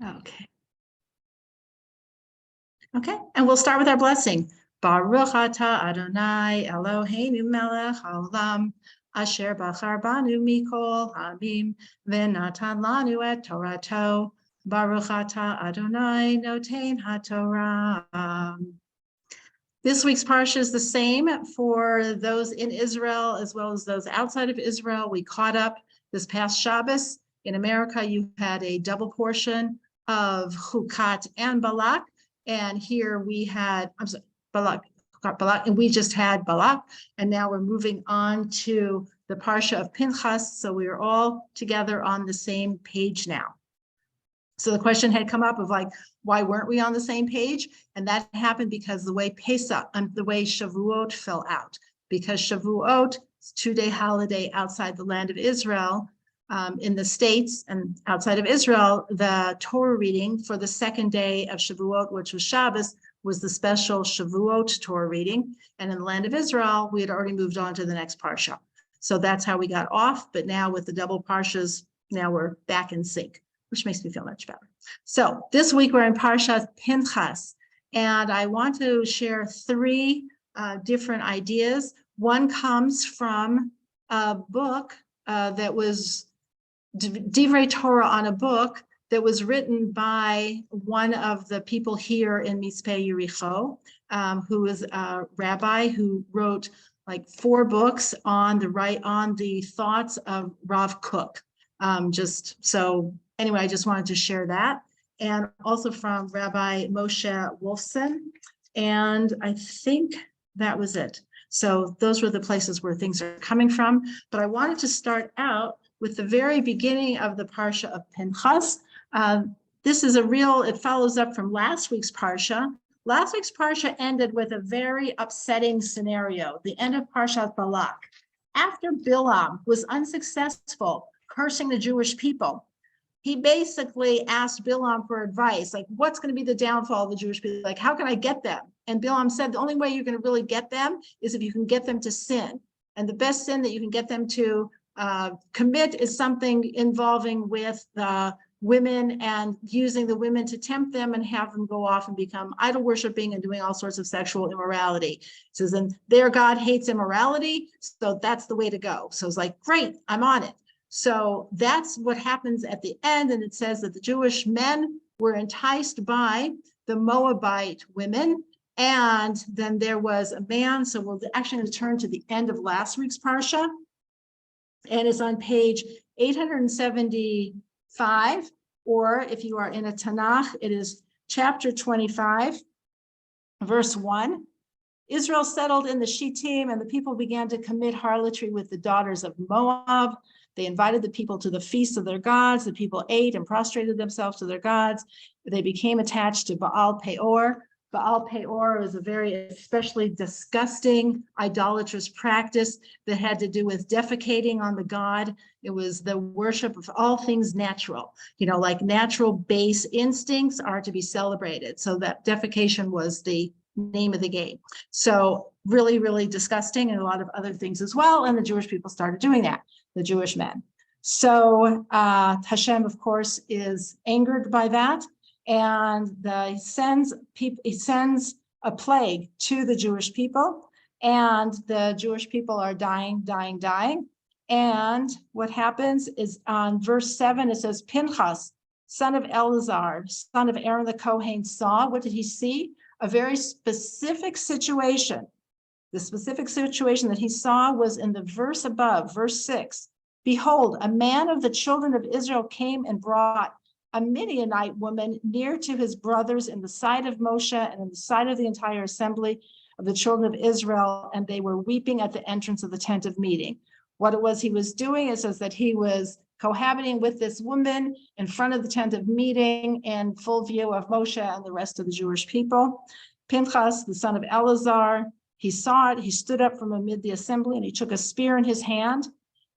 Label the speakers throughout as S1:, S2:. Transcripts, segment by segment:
S1: Okay. Okay, and we'll start with our blessing. Baruch atah Adonai Eloheinu melech haolam asher bachar banu mikol hamim v'natan lanu et Torato. Baruch atah Adonai noten haTorah. This week's parsha is the same for those in Israel as well as those outside of Israel. We caught up this past Shabbos. In America, you had a double portion of Hutt and Balak. And here we had, Balak, and we just had Balak. And now we're moving on to the parsha of Pinchas. So we are all together on the same page now. So the question had come up of like, why weren't we on the same page? And that happened because the way Pesach and the way Shavuot fell out, because Shavuot is a 2-day holiday outside the land of Israel. In the States and outside of Israel, the Torah reading for the second day of Shavuot, which was Shabbos, was the special Shavuot Torah reading. And in the land of Israel, we had already moved on to the next parsha. So that's how we got off. But now with the double parshas, now we're back in sync, which makes me feel much better. So this week we're in Parshat Pinchas, and I want to share 3 different ideas. One comes from a book that was Divrei Torah, on a book that was written by one of the people here in Mitzpeh Yericho, who is a rabbi who wrote like 4 books on the thoughts of Rav Kook. Just so anyway, I just wanted to share that. And also from Rabbi Moshe Wolfson. And I think that was it. So those were the places where things are coming from. But I wanted to start out with the very beginning of the parsha of Pinchas. This is it follows up from last week's parsha. Last week's parsha ended with a very upsetting scenario, the end of Parshat Balak. After Bilam was unsuccessful cursing the Jewish people, he basically asked Bilam for advice, like, what's going to be the downfall of the Jewish people? Like, how can I get them? And Bilam said, the only way you're going to really get them is if you can get them to sin. And the best sin that you can get them to commit is something involving with the women and using the women to tempt them and have them go off and become idol worshiping and doing all sorts of sexual immorality. It says, and their God hates immorality, so that's the way to go. So it's like, great, I'm on it. So that's what happens at the end. And it says that the Jewish men were enticed by the Moabite women. And then there was a man. So we're actually going to turn to the end of last week's parsha. And it's on page 875, or if you are in a Tanakh, it is chapter 25, verse 1. Israel settled in the Shittim, and the people began to commit harlotry with the daughters of Moab. They invited the people to the feast of their gods. The people ate and prostrated themselves to their gods. They became attached to Baal Peor. Baal Peor is a very especially disgusting idolatrous practice that had to do with defecating on the god. It was the worship of all things natural, like natural base instincts are to be celebrated. So that defecation was the name of the game. So really, really disgusting, and a lot of other things as well. And the Jewish people started doing that, the Jewish men. So Hashem, of course, is angered by that. And he sends a plague to the Jewish people, and the Jewish people are dying. And what happens is on verse 7, it says, Pinchas, son of Eleazar, son of Aaron the Kohen, saw. What did he see? A very specific situation. The specific situation that he saw was in the verse above, verse 6. Behold, a man of the children of Israel came and brought a Midianite woman near to his brothers in the sight of Moshe and in the sight of the entire assembly of the children of Israel, and they were weeping at the entrance of the tent of meeting. What it was he was doing, it says that he was cohabiting with this woman in front of the tent of meeting in full view of Moshe and the rest of the Jewish people. Pinchas, the son of Eleazar, he saw it, he stood up from amid the assembly, and he took a spear in his hand.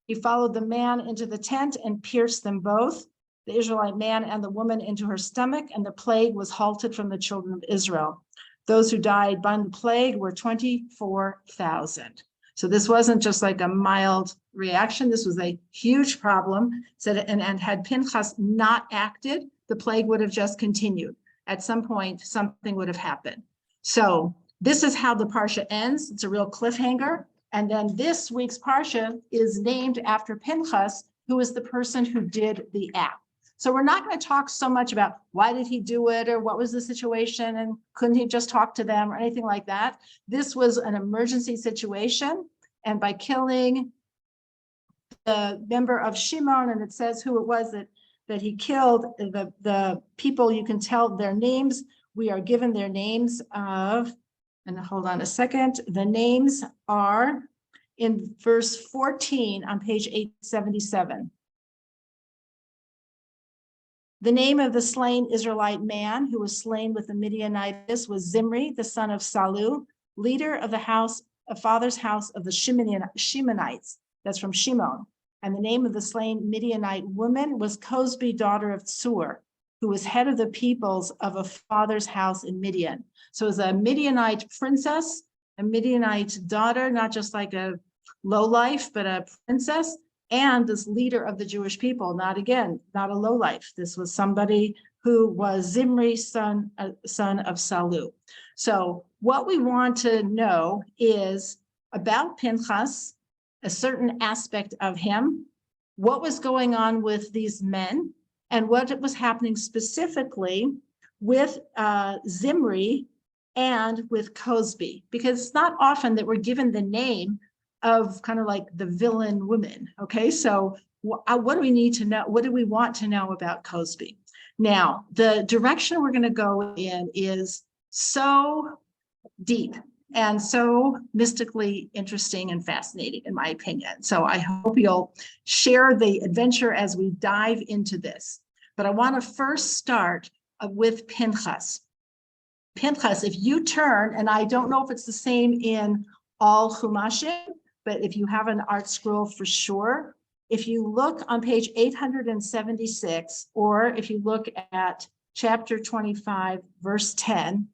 S1: He followed the man into the tent and pierced them both, the Israelite man and the woman, into her stomach, and the plague was halted from the children of Israel. Those who died by the plague were 24,000. So this wasn't just like a mild reaction. This was a huge problem. And had Pinchas not acted, the plague would have just continued. At some point, something would have happened. So this is how the parsha ends. It's a real cliffhanger. And then this week's parsha is named after Pinchas, who is the person who did the act. So we're not going to talk so much about why did he do it or what was the situation and couldn't he just talk to them or anything like that. This was an emergency situation. And by killing the member of Shimon, and it says who it was that he killed, the people, you can tell their names. We are given their names of, and hold on a second, the names are in verse 14 on page 877. The name of the slain Israelite man who was slain with the Midianites was Zimri, the son of Salu, leader of the house, of father's house of the Shimonites. That's from Shimon. And the name of the slain Midianite woman was Cosbi, daughter of Tsur, who was head of the peoples of a father's house in Midian. So it was a Midianite princess, a Midianite daughter, not just like a lowlife, but a princess, and this leader of the Jewish people, not a lowlife. This was somebody who was Zimri's son of Salu. So what we want to know is about Pinchas, a certain aspect of him, what was going on with these men, and what was happening specifically with Zimri and with Cosbi, because it's not often that we're given the name of kind of like the villain woman. Okay, so what do we need to know? What do we want to know about Cosbi? Now, the direction we're going to go in is so deep and so mystically interesting and fascinating, in my opinion. So I hope you'll share the adventure as we dive into this. But I want to first start with Pinchas. Pinchas, if you turn, and I don't know if it's the same in all Chumashim, but if you have an art scroll for sure, if you look on page 876, or if you look at chapter 25, verse 10,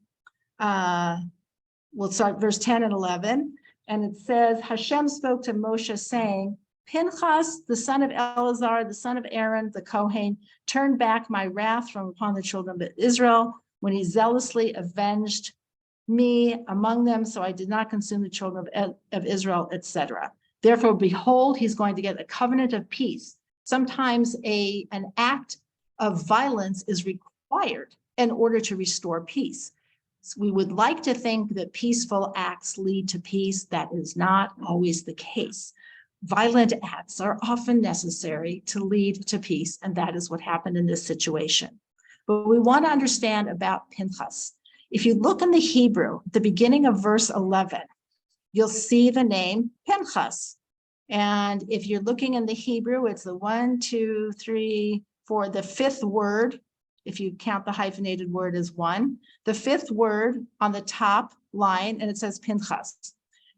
S1: we'll start verse 10 and 11, and it says, Hashem spoke to Moshe saying, Pinchas, the son of Eleazar, the son of Aaron, the Kohen, turned back my wrath from upon the children of Israel when he zealously avenged me among them, so I did not consume the children of Israel, etc. Therefore, behold, he's going to get a covenant of peace. Sometimes an act of violence is required in order to restore peace. So we would like to think that peaceful acts lead to peace. That is not always the case. Violent acts are often necessary to lead to peace, and that is what happened in this situation. But we want to understand about Pinchas. If you look in the Hebrew, at the beginning of verse 11, you'll see the name Pinchas. And if you're looking in the Hebrew, it's the 1, 2, 3, 4, the fifth word. If you count the hyphenated word as one, the fifth word on the top line, and it says Pinchas.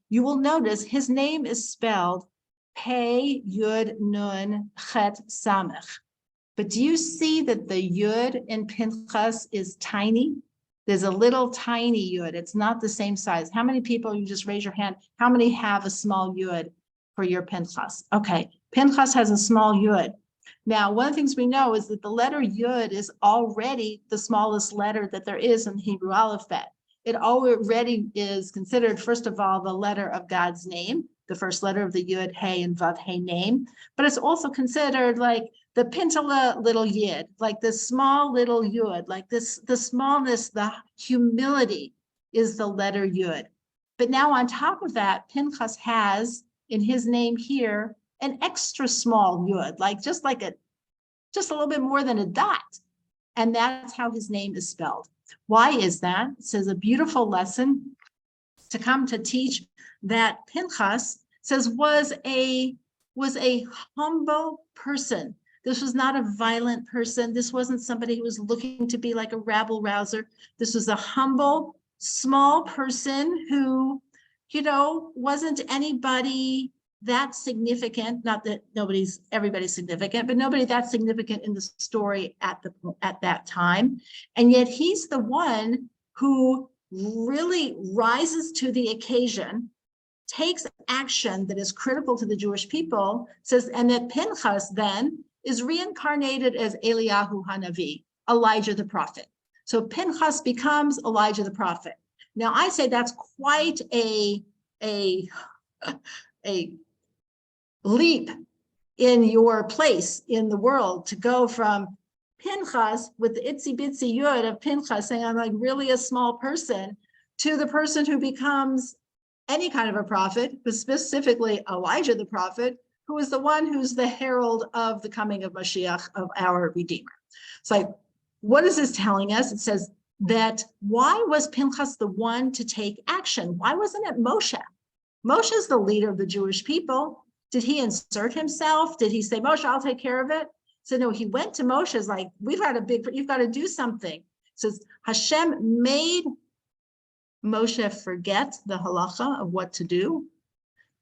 S1: You will notice his name is spelled Pei Yud Nun Chet Samech. But do you see that the Yud in Pinchas is tiny? There's a little tiny Yud. It's not the same size. How many people, you just raise your hand, how many have a small Yud for your Pinchas? Okay, Pinchas has a small Yud. Now, one of the things we know is that the letter Yud is already the smallest letter that there is in the Hebrew alphabet. It already is considered, first of all, the letter of God's name, the first letter of the Yud, Hey, and Vav, Hey name. But it's also considered like the Pintala little Yid, like this small little Yud, like this, the smallness, the humility is the letter Yud. But now on top of that, Pinchas has in his name here an extra small Yud, like just a little bit more than a dot. And that's how his name is spelled. Why is that? It says a beautiful lesson to come to teach that Pinchas says was a humble person. This was not a violent person. This wasn't somebody who was looking to be like a rabble rouser. This was a humble, small person who, wasn't anybody that significant. Not that everybody's significant, but nobody that significant in the story at that time. And yet he's the one who really rises to the occasion, takes action that is critical to the Jewish people, says, and that Pinchas then is reincarnated as Eliyahu Hanavi, Elijah the prophet. So Pinchas becomes Elijah the prophet. Now I say that's quite a leap in your place in the world to go from Pinchas with the itsy bitsy yud of Pinchas saying I'm like really a small person to the person who becomes any kind of a prophet, but specifically Elijah the prophet, who is the one who's the herald of the coming of Mashiach, of our Redeemer. It's like, what is this telling us? It says that why was Pinchas the one to take action? Why wasn't it Moshe? Moshe is the leader of the Jewish people. Did he insert himself? Did he say, Moshe, I'll take care of it? So no, he went to Moshe's like, you've got to do something. It says Hashem made Moshe forget the halacha of what to do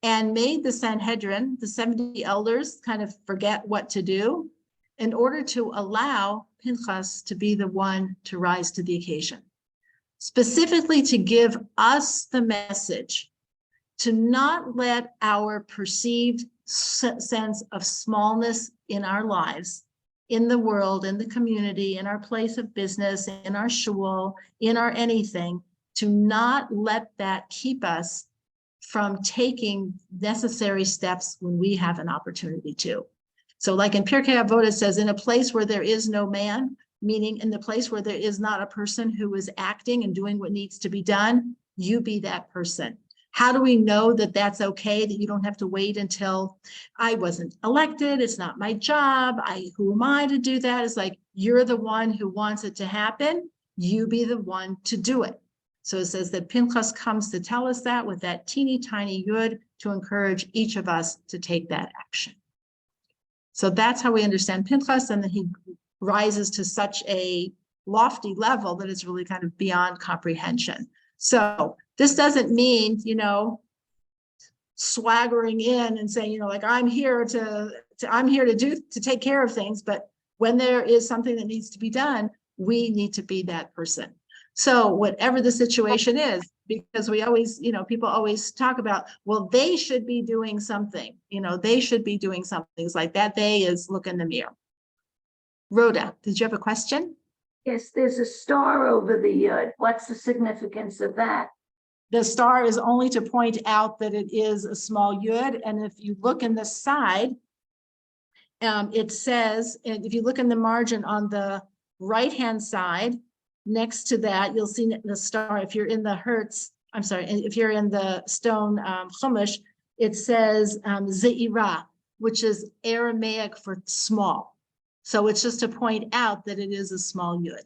S1: and made the Sanhedrin, the 70 elders, kind of forget what to do in order to allow Pinchas to be the one to rise to the occasion. Specifically to give us the message to not let our perceived sense of smallness in our lives, in the world, in the community, in our place of business, in our shul, in our anything, to not let that keep us from taking necessary steps when we have an opportunity to. So like in Pirkei Avot, it says, in a place where there is no man, meaning in the place where there is not a person who is acting and doing what needs to be done, you be that person. How do we know that that's okay, that you don't have to wait until I wasn't elected, it's not my job, who am I to do that? It's like, you're the one who wants it to happen, you be the one to do it. So it says that Pinchas comes to tell us that with that teeny tiny yud to encourage each of us to take that action. So that's how we understand Pinchas, and then he rises to such a lofty level that it's really kind of beyond comprehension. So this doesn't mean, swaggering in and saying, like I'm here to take care of things. But when there is something that needs to be done, we need to be that person. So whatever the situation is, because we always, people always talk about, well, they should be doing something, they should be doing something. It's like that day is look in the mirror. Rhoda, did you have a question?
S2: Yes, there's a star over the yud. What's the significance of that?
S1: The star is only to point out that it is a small yud. And if you look in the side, it says, and if you look in the margin on the right-hand side, next to that, you'll see the star. If you're in the if you're in the stone chumash, it says ze'ira, which is Aramaic for small. So it's just to point out that it is a small yud.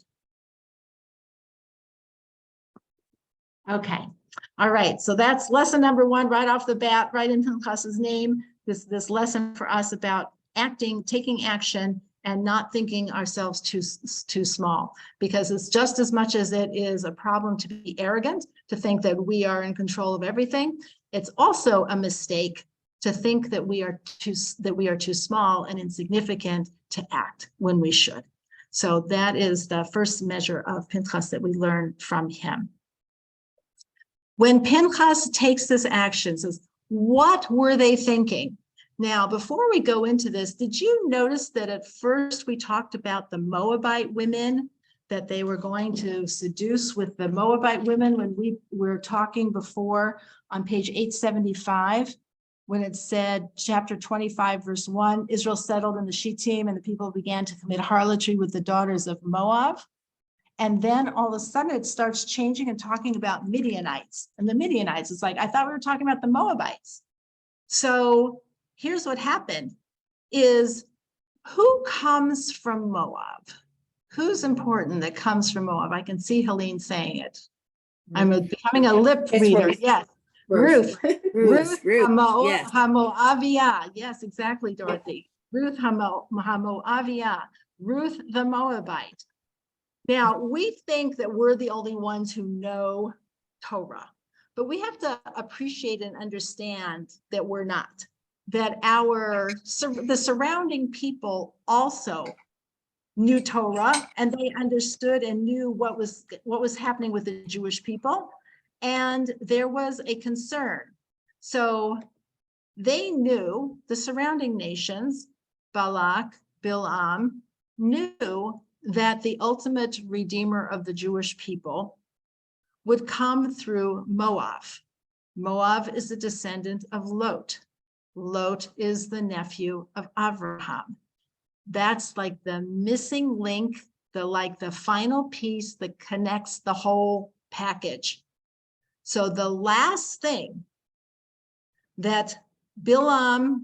S1: Okay. All right. So that's lesson number one right off the bat, right in Pinchas's name. This lesson for us about acting, taking action, and not thinking ourselves too small, because it's just as much as it is a problem to be arrogant, to think that we are in control of everything. It's also a mistake to think that we are too small and insignificant to act when we should. So that is the first measure of Pinchas that we learn from him. When Pinchas takes this action, says, what were they thinking? Now, before we go into this, did you notice that at first we talked about the Moabite women, that they were going to seduce with the Moabite women when we were talking before on page 875, when it said, chapter 25, verse 1, Israel settled in the Shittim and the people began to commit harlotry with the daughters of Moab. And then all of a sudden it starts changing and talking about Midianites. And the Midianites, it's like, I thought we were talking about the Moabites. So here's what happened is, who comes from Moab? Who's important that comes from Moab? I can see Helene saying it. I'm becoming a lip reader.
S3: Ruth.
S1: Yes.
S3: Ruth.
S1: Ruth
S3: Yes.
S1: Hamoaviyah. Yes, exactly, Dorothy. Ruth Hamoaviyah. Ruth the Moabite. Now, we think that we're the only ones who know Torah, but we have to appreciate and understand that we're not. That the surrounding people also knew Torah, and they understood and knew what was happening with the Jewish people, and there was a concern. So they knew, the surrounding nations, Balak, Bilam, knew that the ultimate redeemer of the Jewish people would come through Moab. Moab is a descendant of Lot. Lot is the nephew of Abraham. That's like the missing link, the final piece that connects the whole package. So the last thing that Balak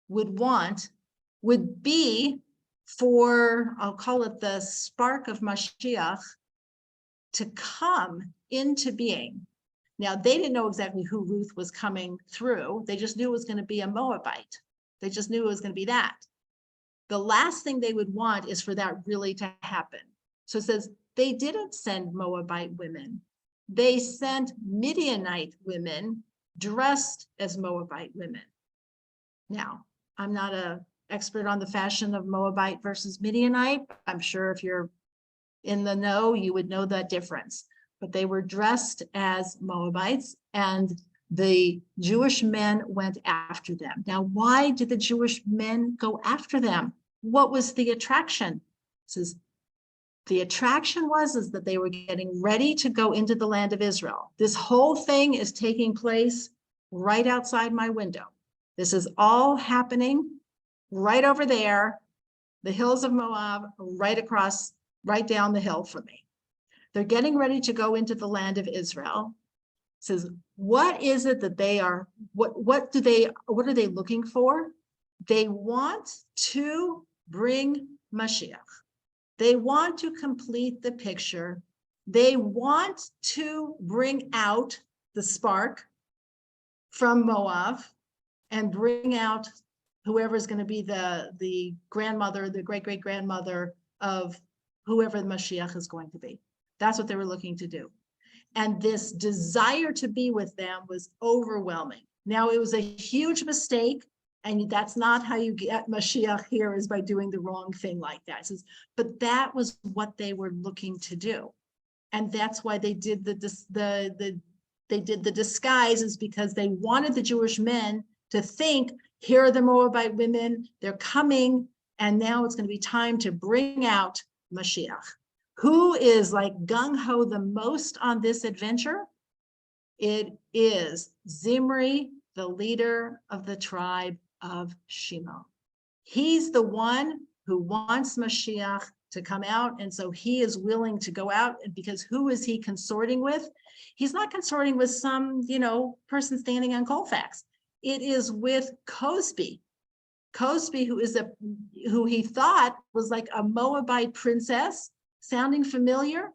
S1: would want would be for, I'll call it the spark of Mashiach, to come into being. Now, they didn't know exactly who Ruth was coming through. They just knew it was going to be a Moabite. They just knew it was going to be that. The last thing they would want is for that really to happen. So it says they didn't send Moabite women. They sent Midianite women dressed as Moabite women. Now, I'm not an expert on the fashion of Moabite versus Midianite. I'm sure if you're in the know, you would know that difference. But they were dressed as Moabites, and the Jewish men went after them. Now, why did the Jewish men go after them? What was the attraction? It says, the attraction is that they were getting ready to go into the land of Israel. This whole thing is taking place right outside my window. This is all happening right over there, the hills of Moab, right down the hill from me. They're getting ready to go into the land of Israel. It says, what is it that they are, what are they looking for? They want to bring Mashiach. They want to complete the picture. They want to bring out the spark from Moab and bring out whoever's going to be the grandmother, the great-great-grandmother of whoever the Mashiach is going to be. That's what they were looking to do. And this desire to be with them was overwhelming. Now, it was a huge mistake, and that's not how you get Mashiach here, is by doing the wrong thing like that. It says, but that was what they were looking to do. And that's why they did the disguise, is because they wanted the Jewish men to think, here are the Moabite women, they're coming, and now it's going to be time to bring out Mashiach. Who is like gung-ho the most on this adventure? It is Zimri, the leader of the tribe of Shimon. He's the one who wants Mashiach to come out, and so he is willing to go out, because who is he consorting with? He's not consorting with some, person standing on Colfax. It is with Cosby. Cosby, who he thought was like a Moabite princess, sounding familiar,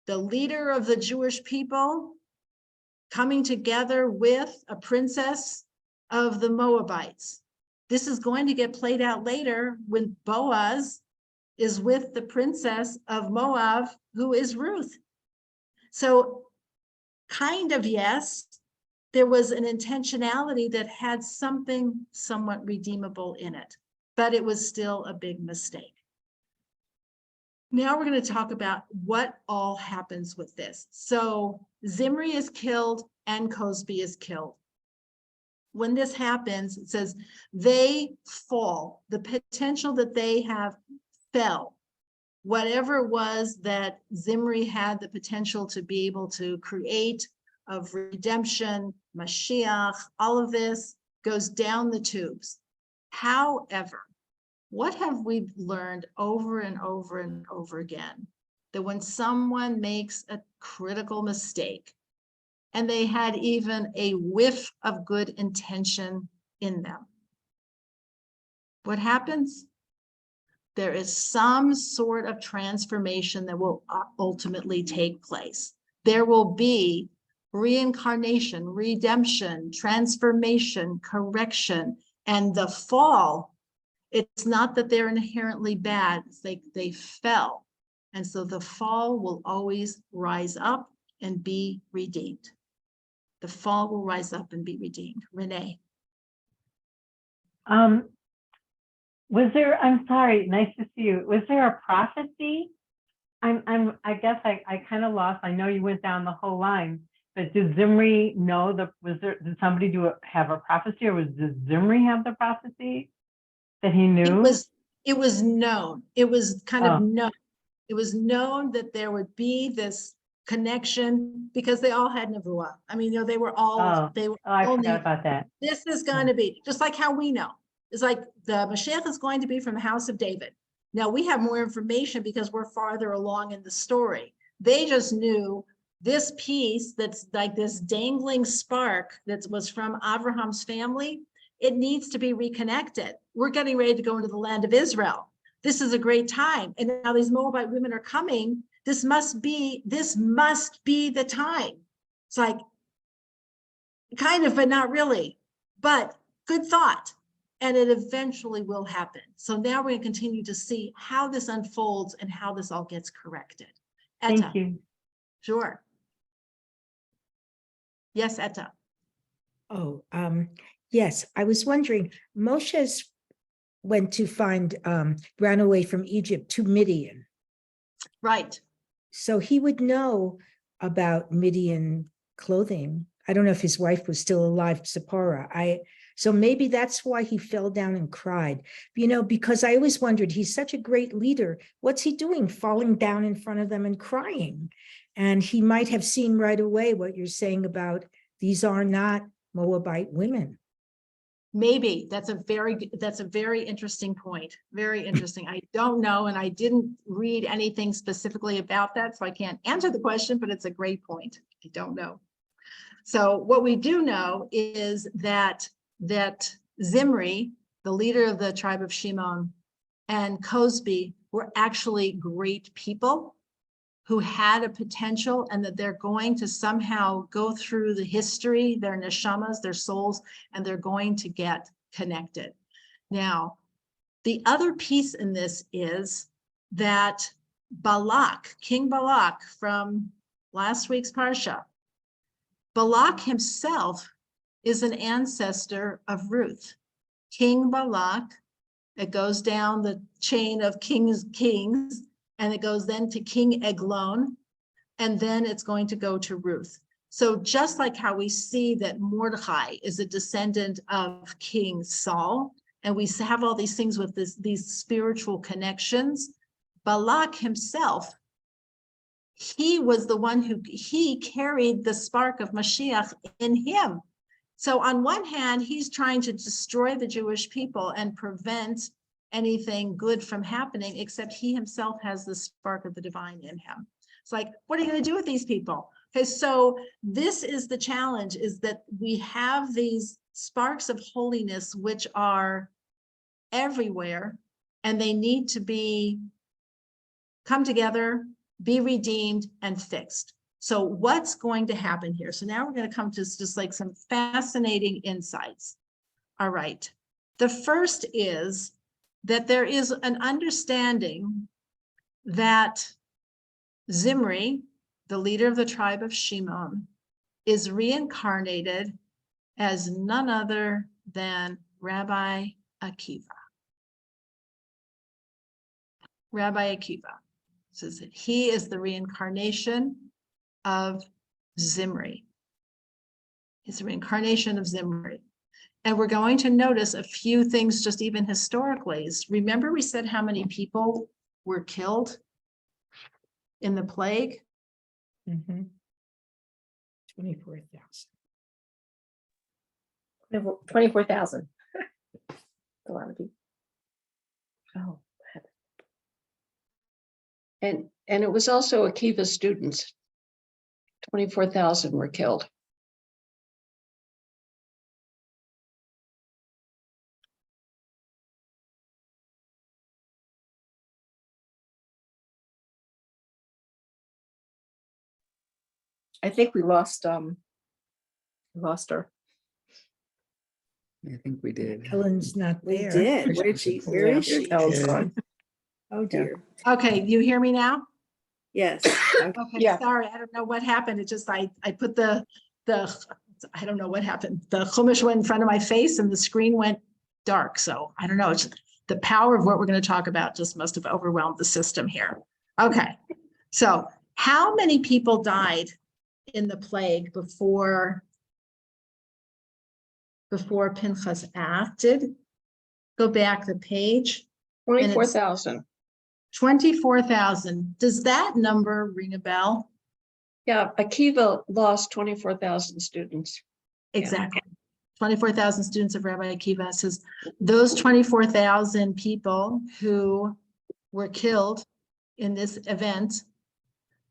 S1: the leader of the Jewish people coming together with a princess of the Moabites. This is going to get played out later when Boaz is with the princess of Moab, who is Ruth. So kind of, yes, there was an intentionality that had something somewhat redeemable in it, but it was still a big mistake. Now we're going to talk about what all happens with this. So Zimri is killed and Cosby is killed. When this happens, it says they fall. The potential that they have fell. Whatever it was that Zimri had the potential to be able to create of redemption, Mashiach, all of this goes down the tubes. However, what have we learned over and over and over again? That when someone makes a critical mistake, and they had even a whiff of good intention in them, what happens? There is some sort of transformation that will ultimately take place. There will be reincarnation, redemption, transformation, correction, and the fall. It's not that they're inherently bad, it's like they fell. And so the fall will always rise up and be redeemed. The fall will rise up and be redeemed. Renee.
S3: Was there, I'm sorry, nice to see you. Was there a prophecy? I guess I kind of lost. I know you went down the whole line, but did Zimri know did somebody have a prophecy, or did Zimri have the prophecy that he knew?
S1: It was known. It was kind
S3: Oh.
S1: of known. It was known that there would be this connection because they all had nevuah. I mean, they were all,
S3: Oh, I
S1: all
S3: forgot
S1: knew
S3: about that.
S1: this is going to be just like how we know. It's like the Mashiach is going to be from the house of David. Now we have more information because we're farther along in the story. They just knew this piece that's like this dangling spark that was from Abraham's family. It needs to be reconnected. We're getting ready to go into the land of Israel. This is a great time. And now these Moabite women are coming. This must be the time. It's like, kind of, but not really. But good thought. And it eventually will happen. So now we're going to continue to see how this unfolds and how this all gets corrected. Etta.
S3: Thank you.
S1: Sure. Yes, Etta.
S4: Oh, yes, I was wondering, Moshe went to ran away from Egypt to Midian.
S1: Right.
S4: So he would know about Midian clothing. I don't know if his wife was still alive, Zipporah. So maybe that's why he fell down and cried, because I always wondered, he's such a great leader. What's he doing, falling down in front of them and crying? And he might have seen right away what you're saying about these are not Moabite women.
S1: Maybe that's a very interesting point. Very interesting. I don't know. And I didn't read anything specifically about that. So I can't answer the question, but it's a great point. I don't know. So what we do know is that Zimri, the leader of the tribe of Shimon, and Cosby were actually great people who had a potential, and that they're going to somehow go through the history, their neshamas, their souls, and they're going to get connected. Now, the other piece in this is that Balak, King Balak from last week's parsha, Balak himself is an ancestor of Ruth. King Balak, it goes down the chain of kings, and it goes then to King Eglon, and then it's going to go to Ruth. So just like how we see that Mordechai is a descendant of King Saul, and we have all these things with these spiritual connections, Balak himself, he was the one he carried the spark of Mashiach in him. So on one hand, he's trying to destroy the Jewish people and prevent anything good from happening, except he himself has the spark of the divine in him. It's like, what are you going to do with these people? Okay, so this is the challenge, is that we have these sparks of holiness which are everywhere, and they need to come together, be redeemed, and fixed. So what's going to happen here? So now we're going to come to just like some fascinating insights. All right. The first is that there is an understanding that Zimri, the leader of the tribe of Shimon, is reincarnated as none other than Rabbi Akiva. Rabbi Akiva says that he is the reincarnation of Zimri. He's the reincarnation of Zimri. And we're going to notice a few things just even historically. Remember we said how many people were killed in the plague?
S4: 24,000.
S5: 24,000. A lot of people. Oh.
S6: And it was also Akiva's students. 24,000 were killed.
S5: I think we lost her.
S7: I think we did.
S4: Ellen's not
S8: We
S4: there.
S8: did. Where did she? Where is she?
S5: Ellen's gone.
S8: Oh dear.
S1: Okay, you hear me now?
S8: Yes.
S1: Okay,
S5: Yeah.
S1: sorry, I don't know what happened. It just, I put the, I don't know what happened. The chumash went in front of my face and the screen went dark. So I don't know, it's the power of what we're going to talk about just must have overwhelmed the system here. Okay, so how many people died in the plague before Pinchas acted? Go back the page.
S6: 24,000.
S1: 24,000. Does that number ring a bell?
S6: Yeah, Akiva lost 24,000 students.
S1: Exactly. 24,000 students of Rabbi Akiva. Says those 24,000 people who were killed in this event,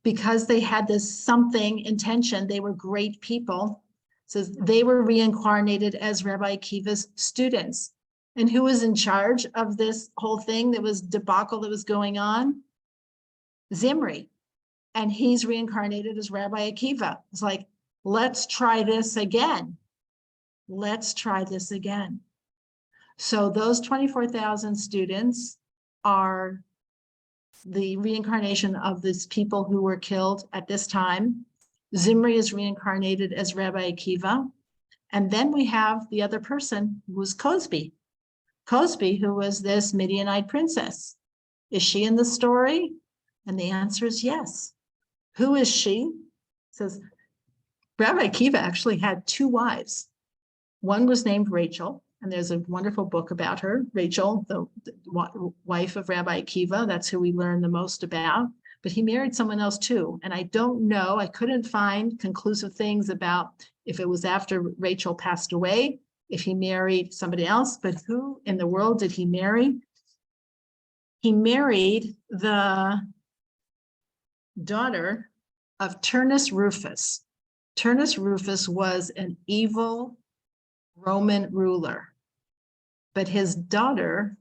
S1: because they had this something intention, they were great people. Says they were reincarnated as Rabbi Akiva's students. And who was in charge of this whole thing that was debacle that was going on? Zimri. And he's reincarnated as Rabbi Akiva. It's like, let's try this again. Let's try this again. So those 24,000 students are the reincarnation of these people who were killed at this time. Zimri is reincarnated as Rabbi Akiva. And then we have the other person who was Cosby. Cosby, who was this Midianite princess. Is she in the story? And the answer is yes. Who is she? It says Rabbi Akiva actually had two wives. One was named Rachel, and there's a wonderful book about her, Rachel, the wife of Rabbi Akiva. That's who we learn the most about. But he married someone else too. And I don't know, I couldn't find conclusive things about if it was after Rachel passed away, if he married somebody else, but who in the world did he marry? He married the daughter of Turnus Rufus. Turnus Rufus was an evil Roman ruler, but his daughter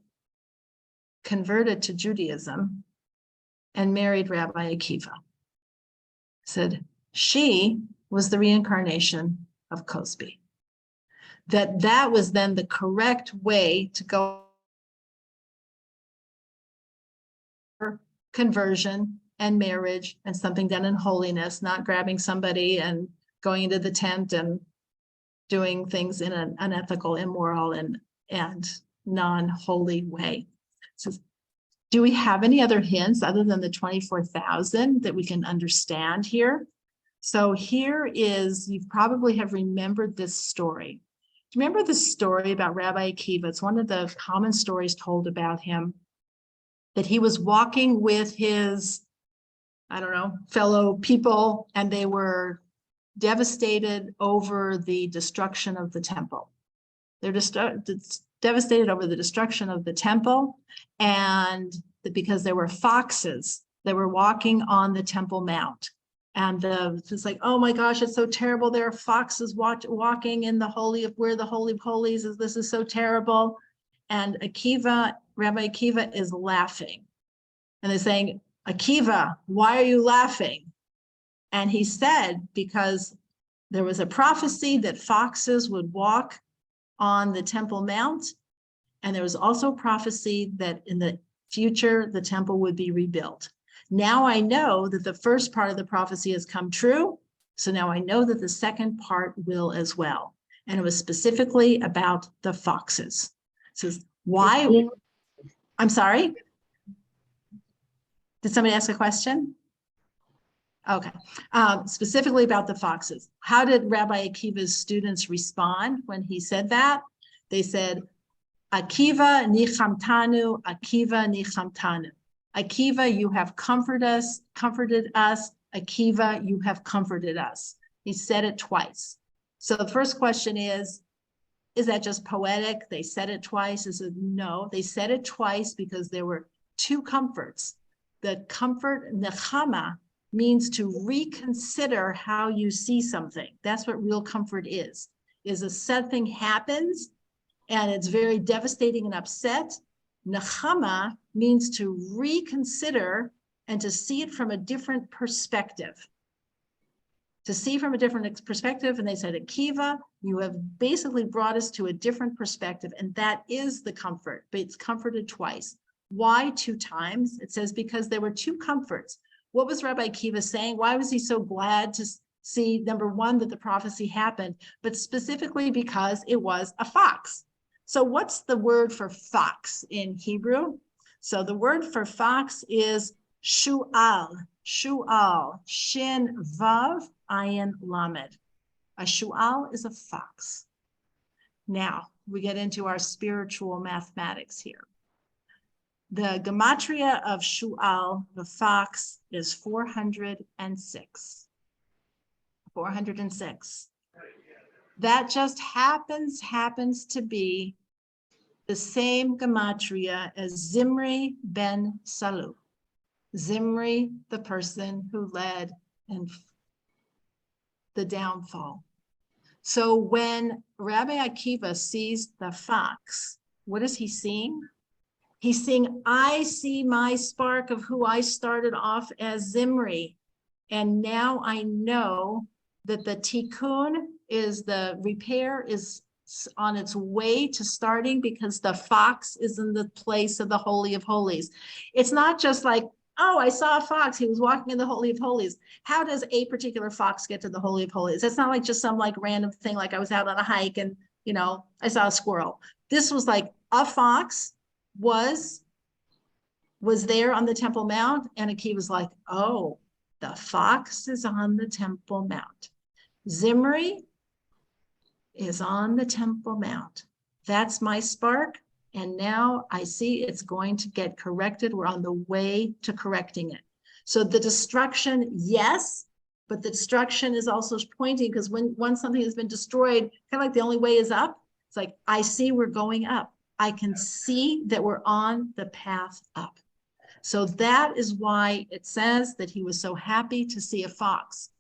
S1: converted to Judaism and married Rabbi Akiva. Said she was the reincarnation of Cosby. That was then the correct way to go for conversion and marriage and something done in holiness, not grabbing somebody and going into the tent and doing things in an unethical, immoral, and non-holy way. So do we have any other hints other than the 24,000 that we can understand here? So here is, you probably have remembered this story. Do you remember the story about Rabbi Akiva? It's one of the common stories told about him, that he was walking with his, I don't know, fellow people, and they were devastated over the destruction of the temple. They're devastated over the destruction of the temple, and because there were foxes that were walking on the Temple Mount. And it's like, oh my gosh, it's so terrible. There are foxes walking in the Holy of where the Holy of Holies is. This is so terrible. And Rabbi Akiva is laughing. And they're saying, Akiva, why are you laughing? And he said, because there was a prophecy that foxes would walk on the Temple Mount. And there was also prophecy that in the future, the temple would be rebuilt. Now I know that the first part of the prophecy has come true. So now I know that the second part will as well. And it was specifically about the foxes. So why? I'm sorry? Did somebody ask a question? Okay. Specifically about the foxes. How did Rabbi Akiva's students respond when he said that? They said, Akiva nichamtanu, Akiva nichamtanu. Akiva, you have comforted us. Akiva, you have comforted us. He said it twice. So the first question is that just poetic? They said it twice. Is it no? They said it twice because there were two comforts. The comfort, nechama, means to reconsider how you see something. That's what real comfort is a something happens and it's very devastating and upset. Nechama means to reconsider and to see it from a different perspective. To see from a different perspective, and they said, Akiva, you have basically brought us to a different perspective, and that is the comfort, but it's comforted twice. Why two times? It says because there were two comforts. What was Rabbi Akiva saying? Why was he so glad to see, number one, that the prophecy happened, but specifically because it was a fox? So what's the word for fox in Hebrew? So the word for fox is shu'al, shu'al, shin vav, ayin lamed. A shu'al is a fox. Now we get into our spiritual mathematics here. The gematria of Shu'al, the fox, is 406. 406. That just happens to be the same gematria as Zimri ben Salu. Zimri, the person who led in the downfall. So when Rabbi Akiva sees the fox, what is he seeing? He's saying, I see my spark of who I started off as Zimri. And now I know that the tikkun is the repair is on its way to starting because the fox is in the place of the Holy of Holies. It's not just like, oh, I saw a fox. He was walking in the Holy of Holies. How does a particular fox get to the Holy of Holies? It's not like just some like random thing, like I was out on a hike and, you know, I saw a squirrel. This was like a fox was there on the Temple Mount, and Akiva was like, oh, the fox is on the Temple Mount. Zimri is on the Temple Mount. That's my spark. And now I see it's going to get corrected. We're on the way to correcting it. So the destruction, yes, but the destruction is also pointing because once something has been destroyed, kind of like the only way is up. It's like, I see we're going up. I can see that we're on the path up. So that is why it says that he was so happy to see a fox.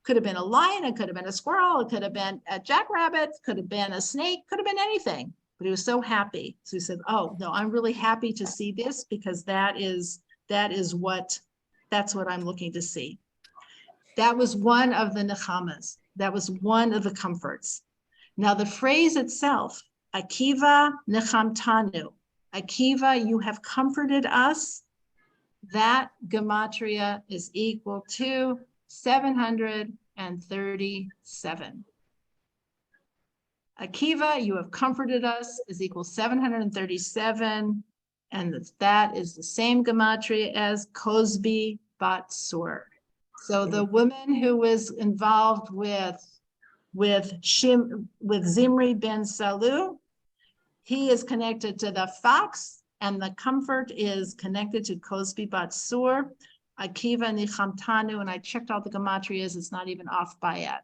S1: Could have been a lion, it could have been a squirrel, it could have been a jackrabbit, could have been a snake, could have been anything, but he was so happy. So he said, oh no, I'm really happy to see this because that's what I'm looking to see. That was one of the nechamas. That was one of the comforts. Now the phrase itself, Akiva nechamtanu, Akiva, you have comforted us. That gematria is equal to 737. Akiva, you have comforted us is equal 737. And that is the same gematria as Kozbi bat Sur. So the woman who was involved with Zimri ben Salu, he is connected to the fox, and the comfort is connected to Kozbi bat Sur. Akiva nichamtanu, and I checked all the gematrias, it's not even off by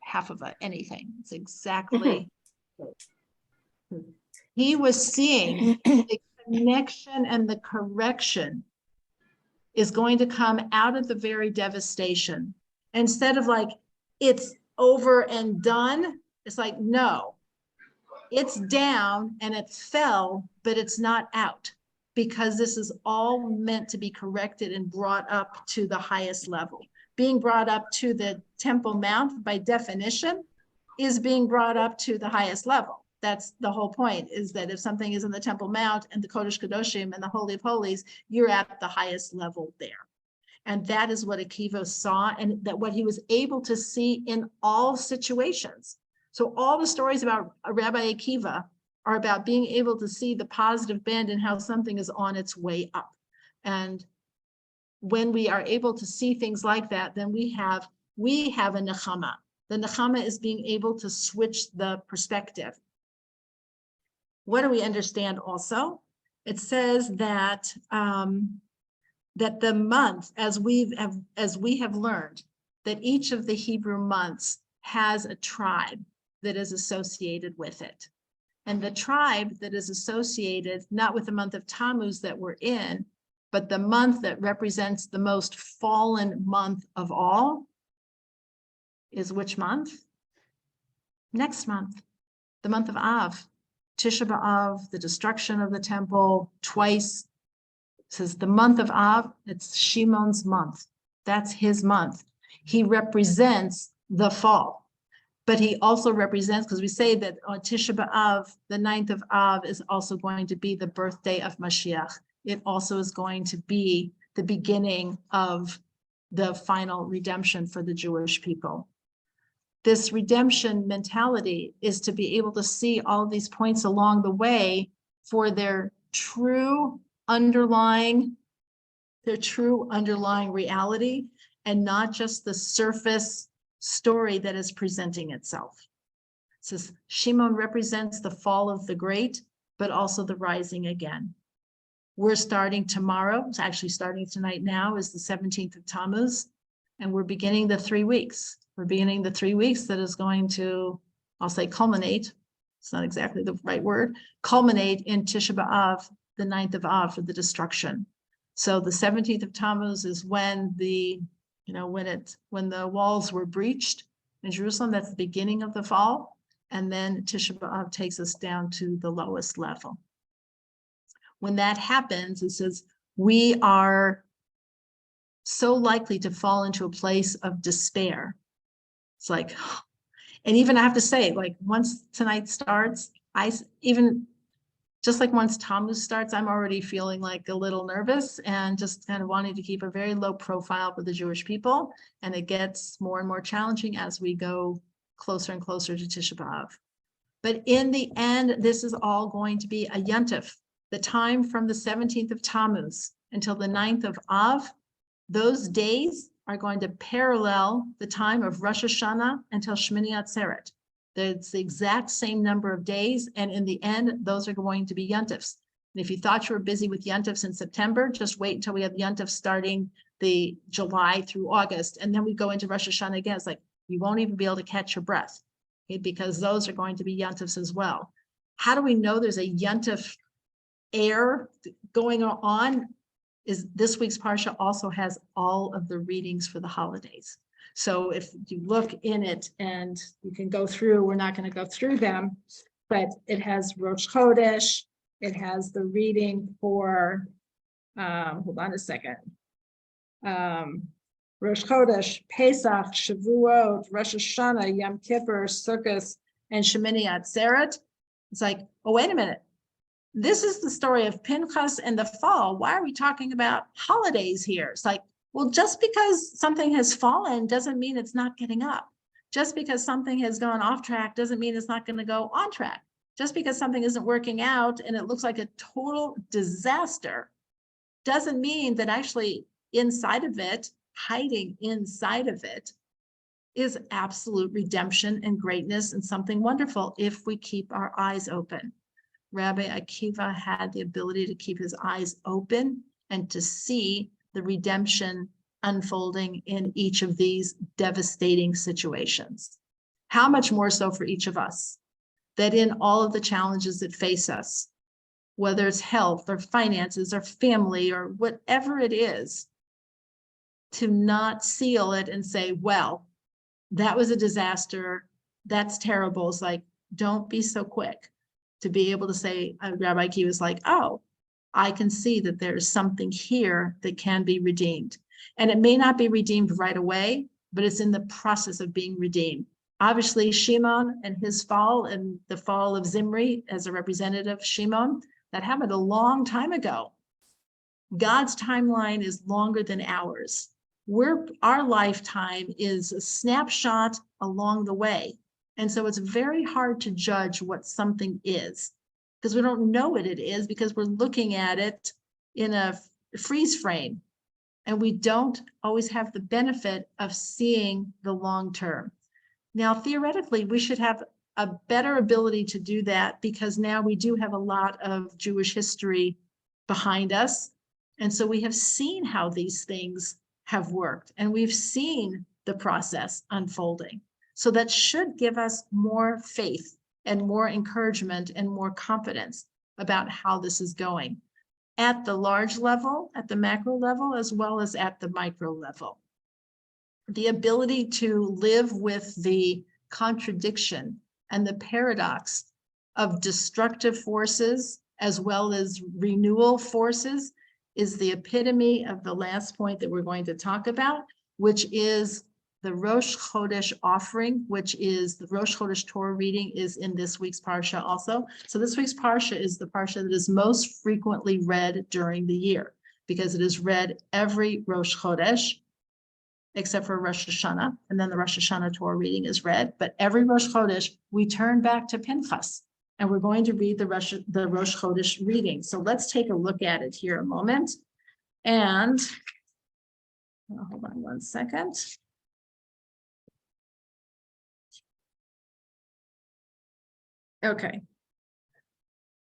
S1: half of anything. It's exactly. He was seeing the connection and the correction is going to come out of the very devastation. Instead of like, it's over and done, it's like, no, it's down and it fell, but it's not out, because this is all meant to be corrected and brought up to the highest level. Being brought up to the Temple Mount, by definition, is being brought up to the highest level. That's the whole point, is that if something is in the Temple Mount and the Kodesh Kadoshim and the Holy of Holies, you're at the highest level there. And that is what Akiva saw, and that what he was able to see in all situations. So all the stories about Rabbi Akiva are about being able to see the positive bend and how something is on its way up. And when we are able to see things like that, then we have a nechama. The nechama is being able to switch the perspective. What do we understand also? It says that that the month, as we have learned, that each of the Hebrew months has a tribe that is associated with it. And the tribe that is associated, not with the month of Tammuz that we're in, but the month that represents the most fallen month of all, is which month? Next month, the month of Av, Tisha B'Av, the destruction of the temple twice. It says the month of Av, it's Shimon's month. That's his month. He represents the fall. But he also represents, because we say that on Tisha B'Av, the 9th of Av, is also going to be the birthday of Mashiach. It also is going to be the beginning of the final redemption for the Jewish people. This redemption mentality is to be able to see all these points along the way for their true underlying reality, and not just the surface story that is presenting itself. It says Shimon represents the fall of the great, but also the rising again. We're starting tomorrow. It's actually starting tonight now is the 17th of Tammuz. And we're beginning the 3 weeks. We're beginning the 3 weeks that is going to, I'll say culminate. It's not exactly the right word. Culminate in Tisha B'Av, the 9th of Av, for the destruction. So the 17th of Tammuz is when the, when the walls were breached in Jerusalem. That's the beginning of the fall. And then Tisha B'Av takes us down to the lowest level. When that happens, it says we are so likely to fall into a place of despair. It's like, and even I have to say, like once tonight starts, just like once Tammuz starts, I'm already feeling like a little nervous and just kind of wanting to keep a very low profile for the Jewish people. And it gets more and more challenging as we go closer and closer to Tisha B'Av. But in the end, this is all going to be a Yontif. The time from the 17th of Tammuz until the 9th of Av, those days are going to parallel the time of Rosh Hashanah until Shmini Atzeret. It's the exact same number of days, and in the end, those are going to be Yontifs. And if you thought you were busy with Yontifs in September, just wait until we have Yontifs starting the July through August, and then we go into Rosh Hashanah again. It's like you won't even be able to catch your breath, okay, because those are going to be Yontifs as well. How do we know there's a Yontif air going on? Is this week's parsha also has all of the readings for the holidays. So if you look in it and you can go through, we're not going to go through them, but it has Rosh Chodesh, it has the reading for, hold on a second, Rosh Chodesh, Pesach, Shavuot, Rosh Hashanah, Yom Kippur, Sukkot, and Shemini Atzeret. It's like, oh, wait a minute. This is the story of Pinchas and the fall. Why are we talking about holidays here? It's like, well, just because something has fallen doesn't mean it's not getting up. Just because something has gone off track doesn't mean it's not going to go on track. Just because something isn't working out and it looks like a total disaster doesn't mean that actually inside of it, hiding inside of it, is absolute redemption and greatness and something wonderful if we keep our eyes open. Rabbi Akiva had the ability to keep his eyes open and to see the redemption unfolding in each of these devastating situations. How much more so for each of us, that in all of the challenges that face us, whether it's health or finances or family or whatever it is, to not seal it and say, well, that was a disaster, that's terrible. It's like, don't be so quick to be able to say, Rabbi Akiva was like, oh, I can see that there's something here that can be redeemed. And it may not be redeemed right away, but it's in the process of being redeemed. Obviously, Shimon and his fall and the fall of Zimri as a representative of Shimon, that happened a long time ago. God's timeline is longer than ours. Our lifetime is a snapshot along the way. And so it's very hard to judge what something is because we don't know what it is because we're looking at it in a freeze frame and we don't always have the benefit of seeing the long term. Now, theoretically, we should have a better ability to do that because now we do have a lot of Jewish history behind us. And so we have seen how these things have worked and we've seen the process unfolding. So that should give us more faith and more encouragement and more confidence about how this is going at the large level, at the macro level, as well as at the micro level. The ability to live with the contradiction and the paradox of destructive forces as well as renewal forces is the epitome of the last point that we're going to talk about, which is the Rosh Chodesh offering, which is the Rosh Chodesh Torah reading is in this week's parsha also. So this week's parsha is the parsha that is most frequently read during the year because it is read every Rosh Chodesh, except for Rosh Hashanah. And then the Rosh Hashanah Torah reading is read. But every Rosh Chodesh, we turn back to Pinchas and we're going to read the Rosh Chodesh reading. So let's take a look at it here a moment. And hold on one second. Okay.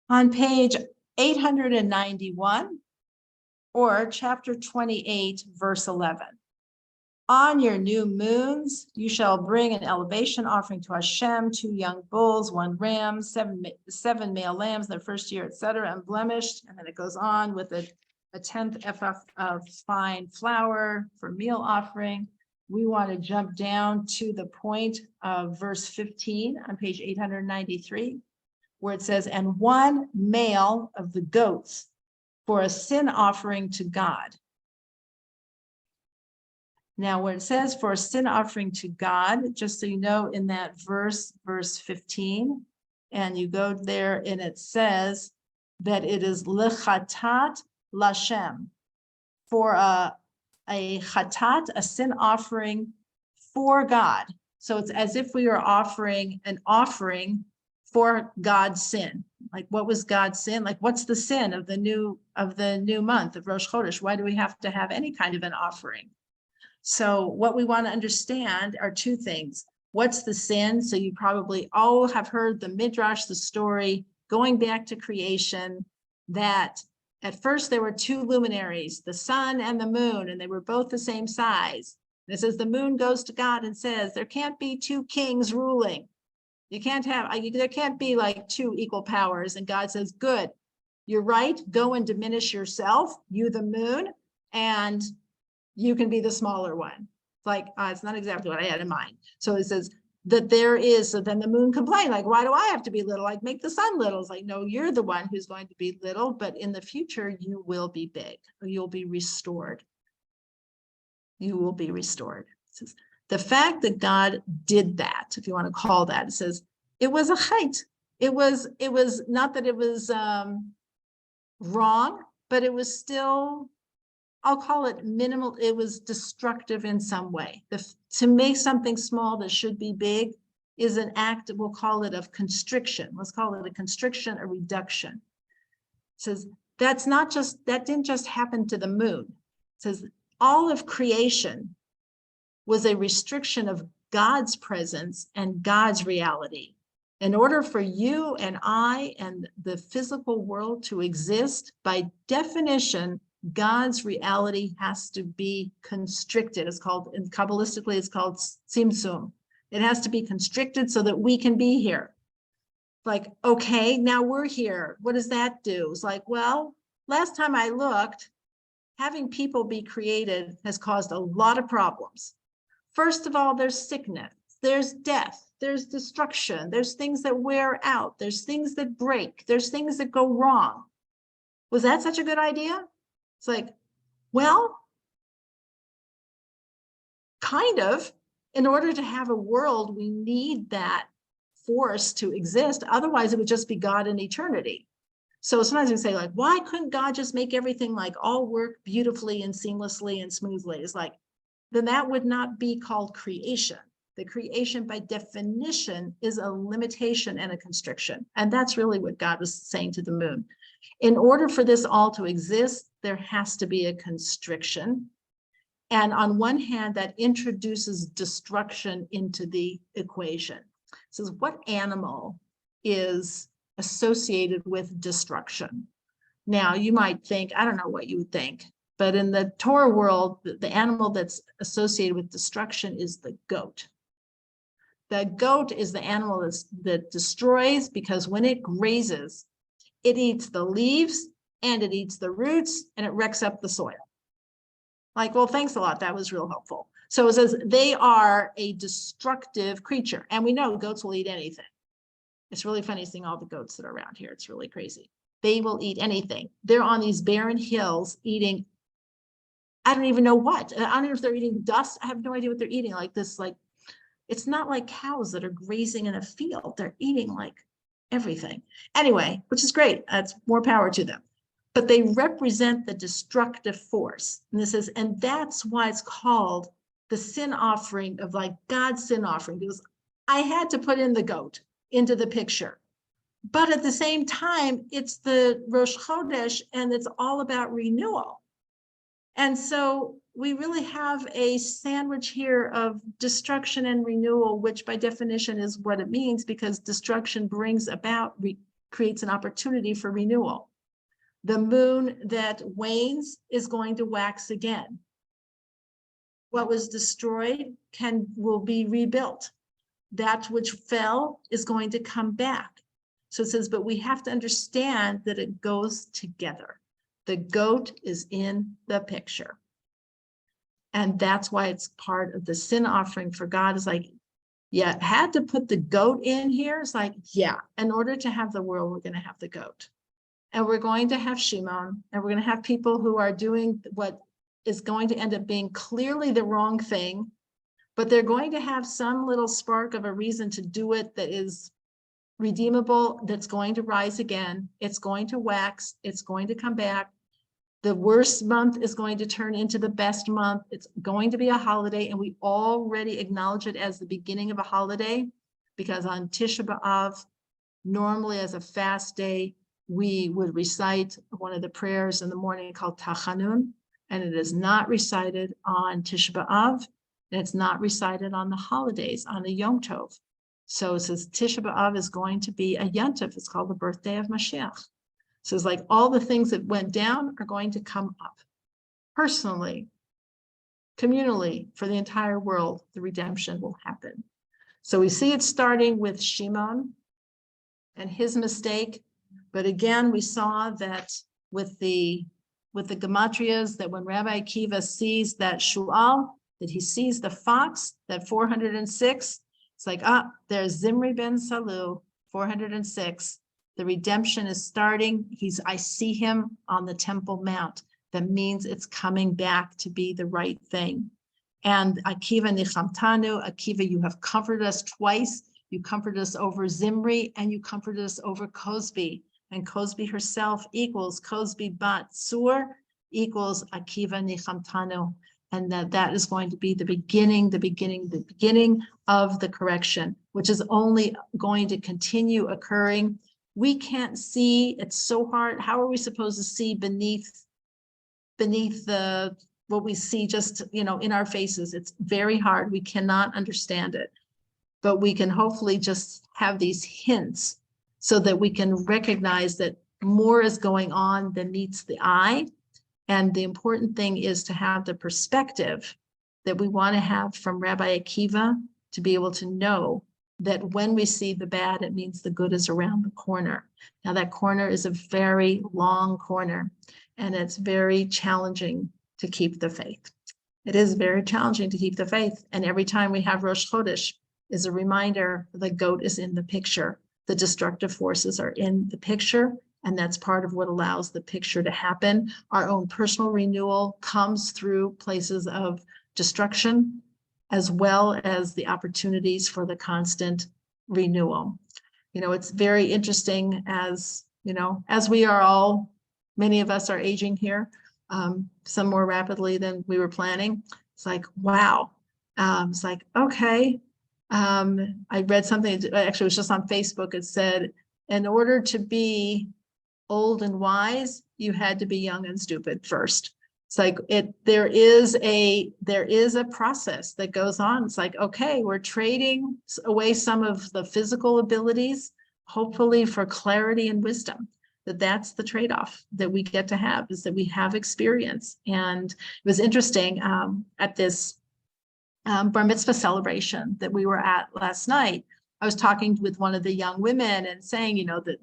S1: On page 891, or chapter 28, verse 11. On your new moons, you shall bring an elevation offering to Hashem, 2 young bulls, 1 ram, seven male lambs in their first year, etc., unblemished. And then it goes on with a 1/10 ephah of fine flour for meal offering. We want to jump down to the point of verse 15 on page 893, where it says, and 1 male of the goats for a sin offering to God. Now, when it says for a sin offering to God, just so you know, in that verse 15, and you go there and it says that it is lechatat lashem, for a chatat, a sin offering for God. So it's as if we are offering an offering for God's sin. Like, what was God's sin? Like, what's the sin of the new month of Rosh Chodesh? Why do we have to have any kind of an offering? So what we want to understand are 2 things. What's the sin? So you probably all have heard the midrash, the story going back to creation, that at first there were 2 luminaries, the sun and the moon, and they were both the same size. And it says the moon goes to God and says, there can't be 2 kings ruling. You can't have, there can't be like 2 equal powers. And God says, good, you're right. Go and diminish yourself, you the moon, and you can be the smaller one. Like, it's not exactly what I had in mind. So it says that there is, so then the moon complained, like, why do I have to be little? Like, make the sun little. It's like, no, you're the one who's going to be little, but in the future, you will be big. You'll be restored. You will be restored. It says, the fact that God did that, if you want to call that, it says, it was a height. It was not that it was wrong, but it was still, I'll call it minimal. It was destructive in some way. To make something small that should be big is an act, we'll call it, of constriction. Let's call it a constriction, a reduction. It says that didn't just happen to the moon. It says all of creation was a restriction of God's presence and God's reality. In order for you and I and the physical world to exist, by definition, God's reality has to be constricted. It's called, in Kabbalistically, it's called tzimtzum. It has to be constricted so that we can be here. Like, okay, now we're here. What does that do? It's like, well, last time I looked, having people be created has caused a lot of problems. First of all, there's sickness, there's death, there's destruction, there's things that wear out, there's things that break, there's things that go wrong. Was that such a good idea? It's like, well, kind of. In order to have a world, we need that force to exist. Otherwise, it would just be God in eternity. So sometimes we say, like, why couldn't God just make everything like all work beautifully and seamlessly and smoothly? It's like, then that would not be called creation. The creation, by definition, is a limitation and a constriction. And that's really what God was saying to the moon. In order for this all to exist, there has to be a constriction. And on one hand, that introduces destruction into the equation. It says, what animal is associated with destruction? Now, you might think, I don't know what you would think, but in the Torah world, the animal that's associated with destruction is the goat. The goat is the animal that destroys, because when it grazes, it eats the leaves and it eats the roots and it wrecks up the soil. Like, well, thanks a lot. That was real helpful. So it says they are a destructive creature. And we know goats will eat anything. It's really funny seeing all the goats that are around here. It's really crazy. They will eat anything. They're on these barren hills eating, I don't even know what. I don't know if they're eating dust. I have no idea what they're eating. Like this, like, it's not like cows that are grazing in a field. They're eating like everything. Anyway, which is great. That's more power to them. But they represent the destructive force. And this is, and that's why it's called the sin offering of, like, God's sin offering, because I had to put in the goat into the picture. But at the same time, it's the Rosh Chodesh and it's all about renewal. And so we really have a sandwich here of destruction and renewal, which by definition is what it means, because destruction brings about, creates an opportunity for renewal. The moon that wanes is going to wax again. What was destroyed will be rebuilt. That which fell is going to come back. So it says, but we have to understand that it goes together. The goat is in the picture. And that's why it's part of the sin offering for God. Is like, yeah, had to put the goat in here. It's like, yeah, in order to have the world, we're going to have the goat. And we're going to have Shimon, and we're going to have people who are doing what is going to end up being clearly the wrong thing, but they're going to have some little spark of a reason to do it that is redeemable, that's going to rise again. It's going to wax. It's going to come back. The worst month is going to turn into the best month. It's going to be a holiday, and we already acknowledge it as the beginning of a holiday, because on Tisha B'Av, normally as a fast day, we would recite one of the prayers in the morning called Tachanun, and it is not recited on Tisha B'Av, and it's not recited on the holidays, on the Yom Tov. So it says Tisha B'Av is going to be a Yontif. It's called the birthday of Mashiach. So it's like all the things that went down are going to come up. Personally, communally, for the entire world, the redemption will happen. So we see it starting with Shimon and his mistake. But again, we saw that with the gematrias, that when Rabbi Akiva sees that shual, that he sees the fox, that 406, it's like, there's Zimri ben Salu, 406. The redemption is starting. I see him on the Temple Mount. That means it's coming back to be the right thing. And Akiva nichamtanu, Akiva, you have comforted us twice. You comforted us over Zimri, and you comforted us over Cosby. And Cosby herself equals Cosby bat Sur equals Akiva nichamtanu. And that is going to be the beginning of the correction, which is only going to continue occurring. We can't see, it's so hard. How are we supposed to see beneath what we see just, in our faces? It's very hard. We cannot understand it, but we can hopefully just have these hints so that we can recognize that more is going on than meets the eye. And the important thing is to have the perspective that we want to have from Rabbi Akiva, to be able to know that when we see the bad, it means the good is around the corner. Now that corner is a very long corner, and it's very challenging to keep the faith. It is very challenging to keep the faith. And every time we have Rosh Chodesh is a reminder the goat is in the picture. The destructive forces are in the picture, and that's part of what allows the picture to happen. Our own personal renewal comes through places of destruction, as well as the opportunities for the constant renewal. It's very interesting as we are all, many of us are aging here, some more rapidly than we were planning. It's like, wow. It's like, okay. I read something, actually it was just on Facebook. It said, in order to be old and wise, you had to be young and stupid first. It's like there is a process that goes on. It's like, okay, we're trading away some of the physical abilities, hopefully for clarity and wisdom. That's the trade-off that we get to have, is that we have experience. And it was interesting at this bar mitzvah celebration that we were at last night. I was talking with one of the young women and saying, that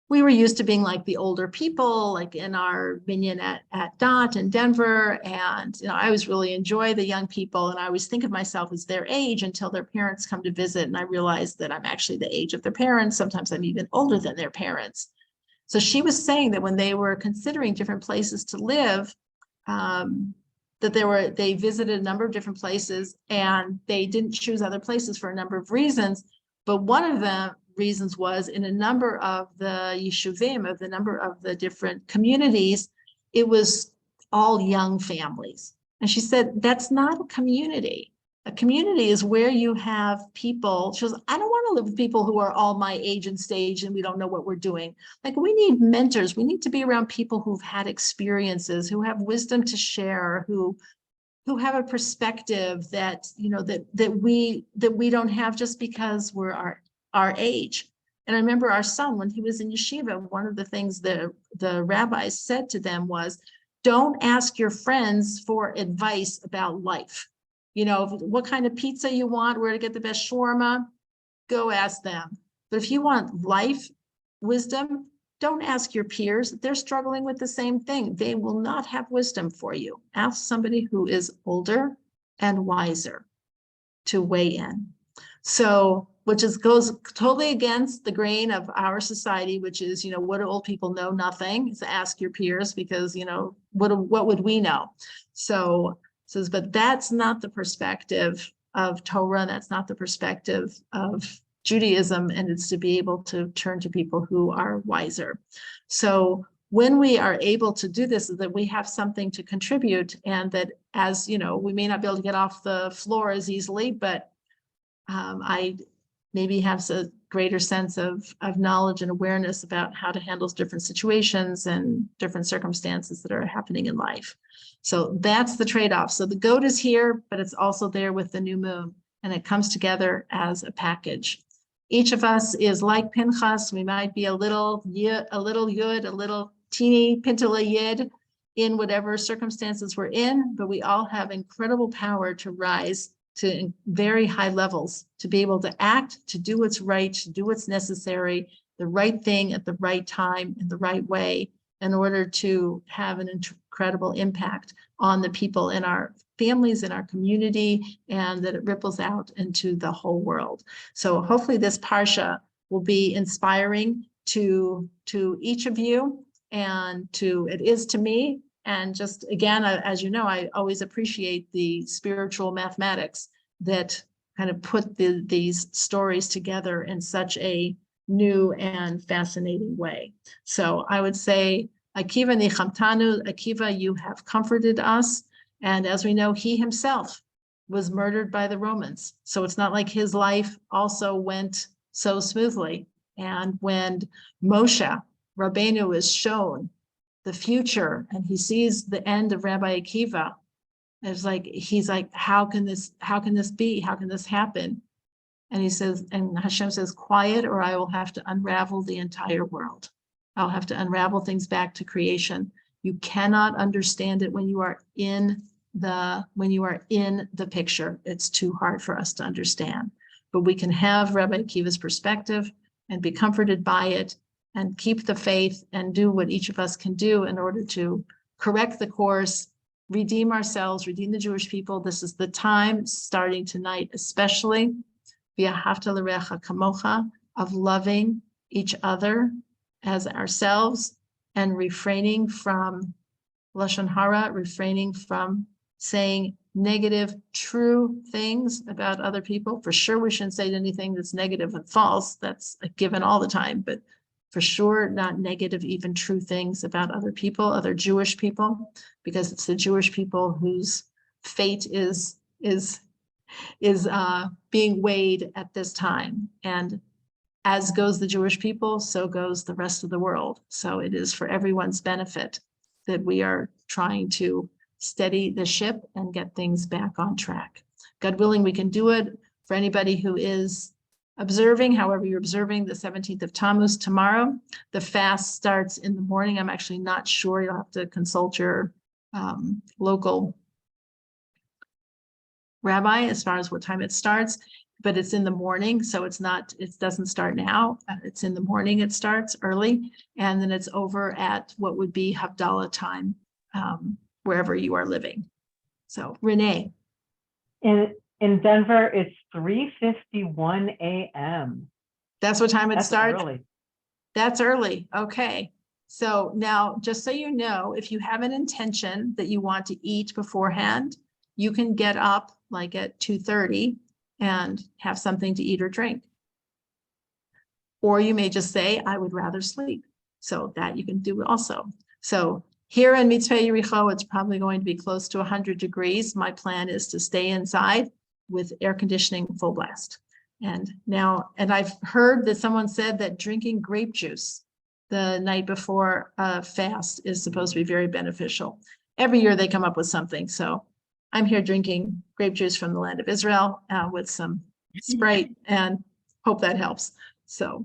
S1: we were used to being like the older people, like in our minyan at Dot in Denver. And, I always really enjoy the young people. And I always think of myself as their age until their parents come to visit. And I realize that I'm actually the age of their parents. Sometimes I'm even older than their parents. So she was saying that when they were considering different places to live, that they visited a number of different places, and they didn't choose other places for a number of reasons. But one of the reasons was, in a number of the yeshuvim, of the number of the different communities, it was all young families. And she said, that's not a community. A community is where you have people. She goes, I don't want to live with people who are all my age and stage and we don't know what we're doing. Like, we need mentors. We need to be around people who've had experiences, who have wisdom to share, who have a perspective that, that we don't have just because we're our age. And I remember our son, when he was in yeshiva, one of the things the rabbis said to them was, don't ask your friends for advice about life. You know, what kind of pizza you want, where to get the best shawarma, go ask them. But if you want life wisdom, don't ask your peers. They're struggling with the same thing. They will not have wisdom for you. Ask somebody who is older and wiser to weigh in. So, which goes totally against the grain of our society, which is, you know, what do old people know? Nothing. Is ask your peers, because, you know, what would we know? So says, but that's not the perspective of Torah. That's not the perspective of Judaism, and it's to be able to turn to people who are wiser. So when we are able to do this, is that we have something to contribute, and that, as you know, we may not be able to get off the floor as easily, but I maybe have a greater sense of knowledge and awareness about how to handle different situations and different circumstances that are happening in life. So that's the trade-off. So the goat is here, but it's also there with the new moon, and it comes together as a package. Each of us is like Pinchas. We might be a little yud, a little teeny pintala yid in whatever circumstances we're in, but we all have incredible power to rise to very high levels, to be able to act, to do what's right, to do what's necessary, the right thing at the right time in the right way, in order to have an incredible impact on the people in our families, in our community, and that it ripples out into the whole world. So hopefully this parsha will be inspiring to each of you, and it is to me. And just again, as you know, I always appreciate the spiritual mathematics that kind of put these stories together in such a new and fascinating way. So I would say, Akiva nichamtanu, Akiva, you have comforted us. And as we know, he himself was murdered by the Romans. So it's not like his life also went so smoothly. And when Moshe Rabbeinu is shown the future, and he sees the end of Rabbi Akiva, it's like, he's like, how can this be? How can this happen? And he says, and Hashem says, quiet, or I will have to unravel the entire world. I'll have to unravel things back to creation. You cannot understand it when you are in the picture. It's too hard for us to understand. But we can have Rabbi Akiva's perspective and be comforted by it, and keep the faith and do what each of us can do in order to correct the course, redeem ourselves, redeem the Jewish people. This is the time, starting tonight especially, v'ahavta l'reacha kamocha, of loving each other as ourselves, and refraining from lashon hara, refraining from saying negative, true things about other people. For sure, we shouldn't say anything that's negative and false. That's a given all the time, but for sure, not negative, even true things about other people, other Jewish people, because it's the Jewish people whose fate is being weighed at this time. And as goes the Jewish people, so goes the rest of the world. So it is for everyone's benefit that we are trying to steady the ship and get things back on track. God willing, we can do it. For anybody who is observing, however you're observing, the 17th of Tammuz tomorrow, the fast starts in the morning. I'm actually not sure. You'll have to consult your local rabbi as far as what time it starts, but it's in the morning. So it doesn't start now. It's in the morning. It starts early, and then it's over at what would be Havdalah time, wherever you are living. So Renee.
S3: In Denver, it's 3:51 a.m.
S1: That's what time it starts?
S3: Early.
S1: That's early. Okay. So now, just so you know, if you have an intention that you want to eat beforehand, you can get up like at 2:30 and have something to eat or drink. Or you may just say, I would rather sleep. So that you can do also. So here in Mi-Tzion Yericho, it's probably going to be close to 100 degrees. My plan is to stay inside with air conditioning full blast. And I've heard that someone said that drinking grape juice the night before a fast is supposed to be very beneficial. Every year they come up with something. So I'm here drinking grape juice from the land of Israel with some Sprite, and hope that helps. So,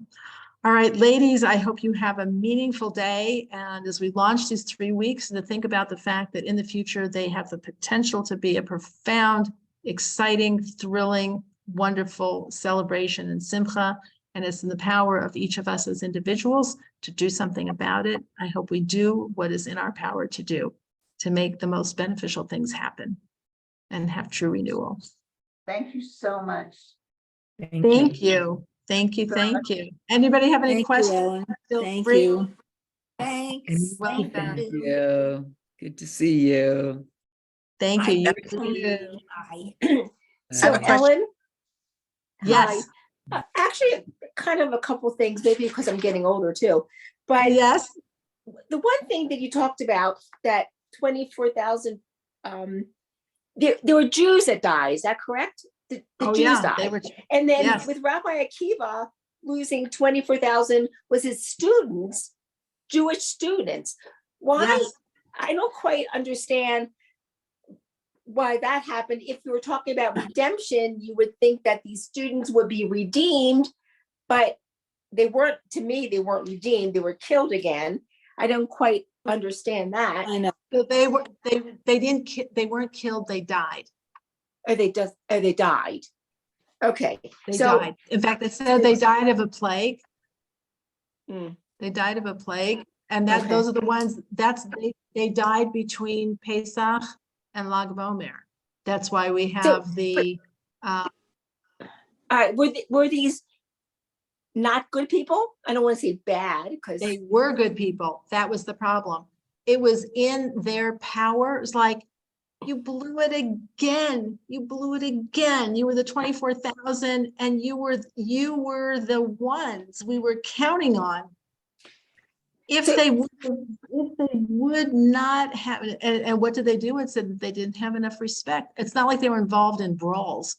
S1: All right, ladies, I hope you have a meaningful day. And as we launch these 3 weeks, to think about the fact that in the future, they have the potential to be a profound, exciting, thrilling, wonderful celebration and simcha. And it's in the power of each of us as individuals to do something about it. I hope we do what is in our power to do to make the most beneficial things happen and have true renewal.
S2: Thank you so much.
S1: Thank you. Thank you. Thank you. Anybody have any
S8: Thank you,
S1: questions?
S8: Ellen.
S1: Feel
S8: Thank
S1: free.
S8: you. Thanks.
S1: Welcome.
S7: Thank you. Good to see you.
S1: Thank you. You too.
S5: So
S7: Uh,
S5: Ellen,
S1: Yes,
S5: actually, kind of a couple things, maybe because I'm getting older too. But
S1: yes,
S5: the one thing that you talked about, that 24,000, there were Jews that died. Is that correct? The
S1: oh
S5: Jews
S1: yeah,
S5: died.
S1: they were,
S5: And then
S1: yes.
S5: with Rabbi Akiva losing 24,000 was his students, Jewish students. Why?
S1: Yes.
S5: I don't quite understand why that happened. If you were talking about redemption, you would think that these students would be redeemed, but they weren't. To me, they weren't redeemed. They were killed again. I don't quite understand that.
S8: I know.
S1: So they weren't killed, they died.
S5: Or they died. Okay.
S1: They
S5: So
S1: died. In fact, they said they died of a plague.
S5: Mm.
S1: They died of a plague. And that
S5: Okay.
S1: those are the ones they died between Pesach and Lag BaOmer. That's why we have
S5: were these not good people? I don't want to say bad because
S1: they were good people. That was the problem. It was in their power. It's like, you blew it again. You blew it again. You were the 24,000 and you were the ones we were counting on. If they would not have, and what did they do? It said that they didn't have enough respect. It's not like they were involved in brawls.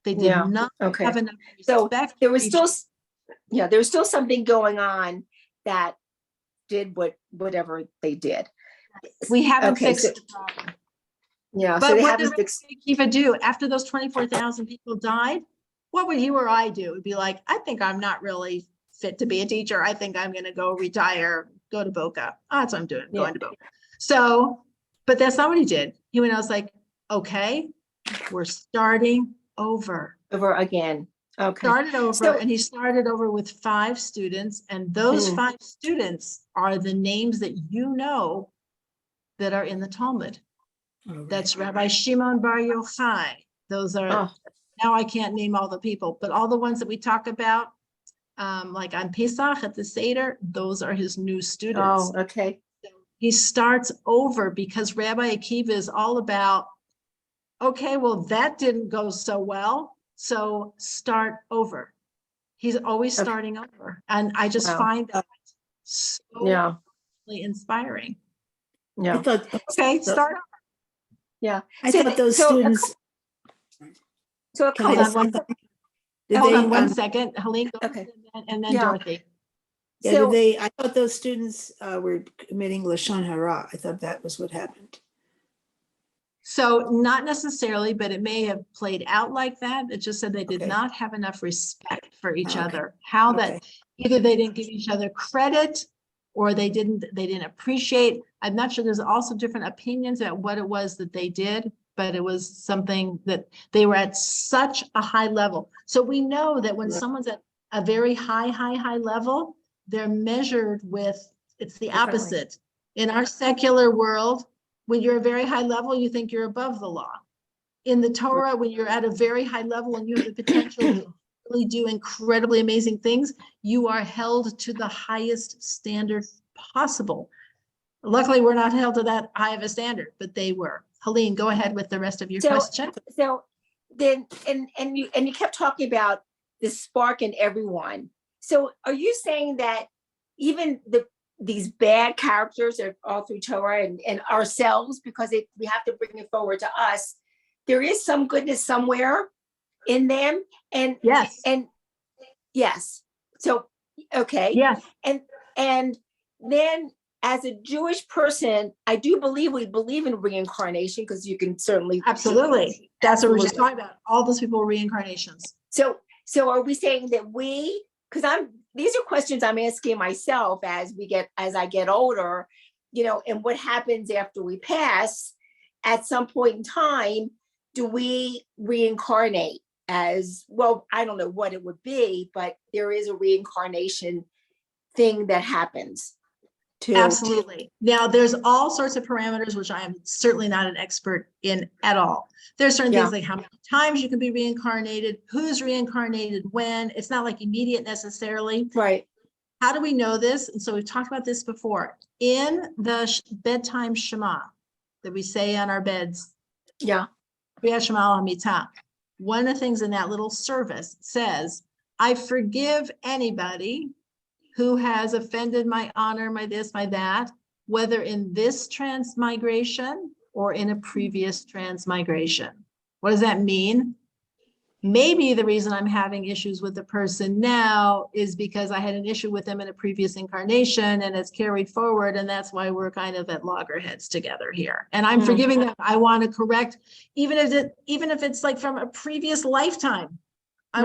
S1: They did
S5: Yeah,
S1: not
S5: okay.
S1: have enough
S5: So
S1: respect.
S5: there
S1: for
S5: was
S1: each
S5: still, there was still something going on that did whatever they did.
S1: We haven't
S5: Okay,
S1: fixed
S5: so-
S1: the problem.
S5: Yeah.
S1: But
S5: So they
S1: what
S5: haven't
S1: did
S5: fixed.
S1: Akiva do after those 24,000 people died? What would you or I do? It'd be like, I think I'm not really fit to be a teacher. I think I'm going to go retire, go to Boca. Oh, that's what I'm doing, going to Boca. So, but that's not what he did. He went, I was like, okay, we're starting over.
S5: Over again. Okay.
S1: Started over,
S5: So-
S1: and he started over with 5 students, and those
S5: Hmm.
S1: 5 students are the names that you know that are in the Talmud. That's Rabbi Shimon Bar Yochai. Those are,
S5: Oh,
S1: now I can't name all the people, but all the ones that we talk about, like on Pesach at the Seder, those are his new students.
S5: oh, okay.
S1: He starts over because Rabbi Akiva is all about, okay, well, that didn't go so well, so start over. He's always
S5: Okay.
S1: starting over. And I just
S5: Wow.
S1: find that so
S5: Yeah.
S1: inspiring.
S5: Yeah.
S8: I thought,
S1: Okay, start over.
S5: Yeah.
S8: I
S5: So
S8: thought those
S5: so a
S8: students,
S5: So a
S8: can I
S1: Hold
S5: couple,
S1: on
S8: just,
S1: one second.
S8: did
S1: Hold
S8: they,
S1: on one second. Helene, goes,
S5: Okay.
S1: and then
S5: Yeah.
S1: Dorothy.
S8: yeah,
S5: so
S8: did they, I thought those students were committing Lashon Hara. I thought that was what happened.
S1: So not necessarily, but it may have played out like that. It just said they did
S8: Okay.
S1: not have enough respect for each
S8: Okay.
S1: other. How
S8: Okay.
S1: that either they didn't give each other credit or they didn't appreciate. I'm not sure. There's also different opinions about what it was that they did, but it was something that they were at such a high level. So we know that when
S8: Right.
S1: someone's at a very high level, they're measured with, it's the
S5: Differently.
S1: opposite. In our secular world, when you're a very high level, you think you're above the law. In the Torah, when you're at a very high level and you have the potential to really do incredibly amazing things, you are held to the highest standard possible. Luckily, we're not held to that high of a standard, but they were. Helene, go ahead with the rest of your question.
S5: So then, and you kept talking about the spark in everyone. So are you saying that even these bad characters are all through Torah and ourselves, because we have to bring it forward to us, there is some goodness somewhere in them? And
S1: Yes.
S5: and yes. So okay.
S1: Yes.
S5: And then as a Jewish person, I do believe we believe in reincarnation, because you can certainly.
S1: Absolutely. That's what we're just
S5: Absolutely.
S1: talking about. All those people were reincarnations.
S5: So are we saying that because these are questions I'm asking myself as I get older, and what happens after we pass. At some point in time, do we reincarnate as well? I don't know what it would be, but there is a reincarnation thing that happens too.
S1: Absolutely. Now, there's all sorts of parameters, which I am certainly not an expert in at all. There's certain things like how many times you can be reincarnated, who's reincarnated when. It's not like immediate necessarily.
S5: Right.
S1: How do we know this? And so we've talked about this before. In the bedtime Shema that we say on our beds,
S5: Yeah.
S1: one of the things in that little service says, I forgive anybody who has offended my honor, my this, my that, whether in this transmigration or in a previous transmigration. What does that mean? Maybe the reason I'm having issues with the person now is because I had an issue with them in a previous incarnation and it's carried forward. And that's why we're kind of at loggerheads together here. And I'm forgiving them. I want to correct, even if it's like from a previous lifetime. I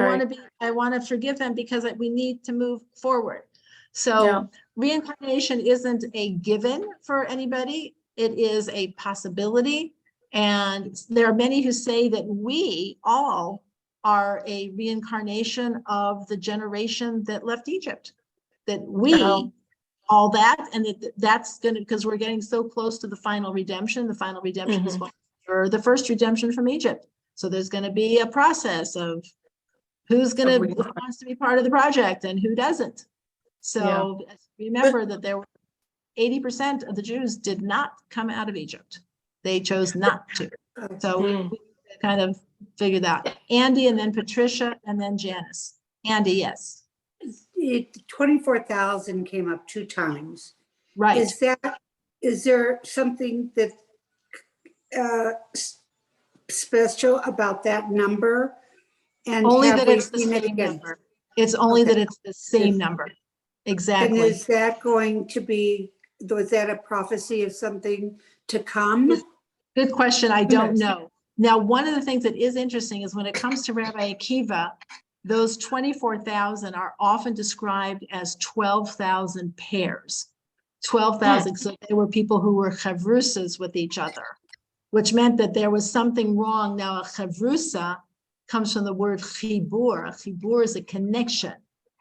S1: want to forgive them because we need to move forward. So reincarnation isn't a given for anybody. It is a possibility. And there are many who say that we all are a reincarnation of the generation that left Egypt, that we, all that, and that's going to, because we're getting so close to the final redemption. The final redemption is for the first redemption from Egypt. So there's going to be a process of who's going to wants to be part of the project and who doesn't. So remember that there were 80% of the Jews did not come out of Egypt. They chose not to. So we kind of figured that. Andy, and then Patricia, and then Janice. Andy, yes.
S9: 24,000 came up 2 times.
S1: Right.
S9: Is there something that special about that number? And
S1: only that it's the same number. It's only that it's the same number. Exactly.
S9: And is that going to be, was that a prophecy of something to come?
S1: Good question. I don't know. Now, one of the things that is interesting is when it comes to Rabbi Akiva, those 24,000 are often described as 12,000 pairs. 12,000. So they were people who were chavrusas with each other, which meant that there was something wrong. Now, a chavrusa comes from the word chibur. A chibur is a connection.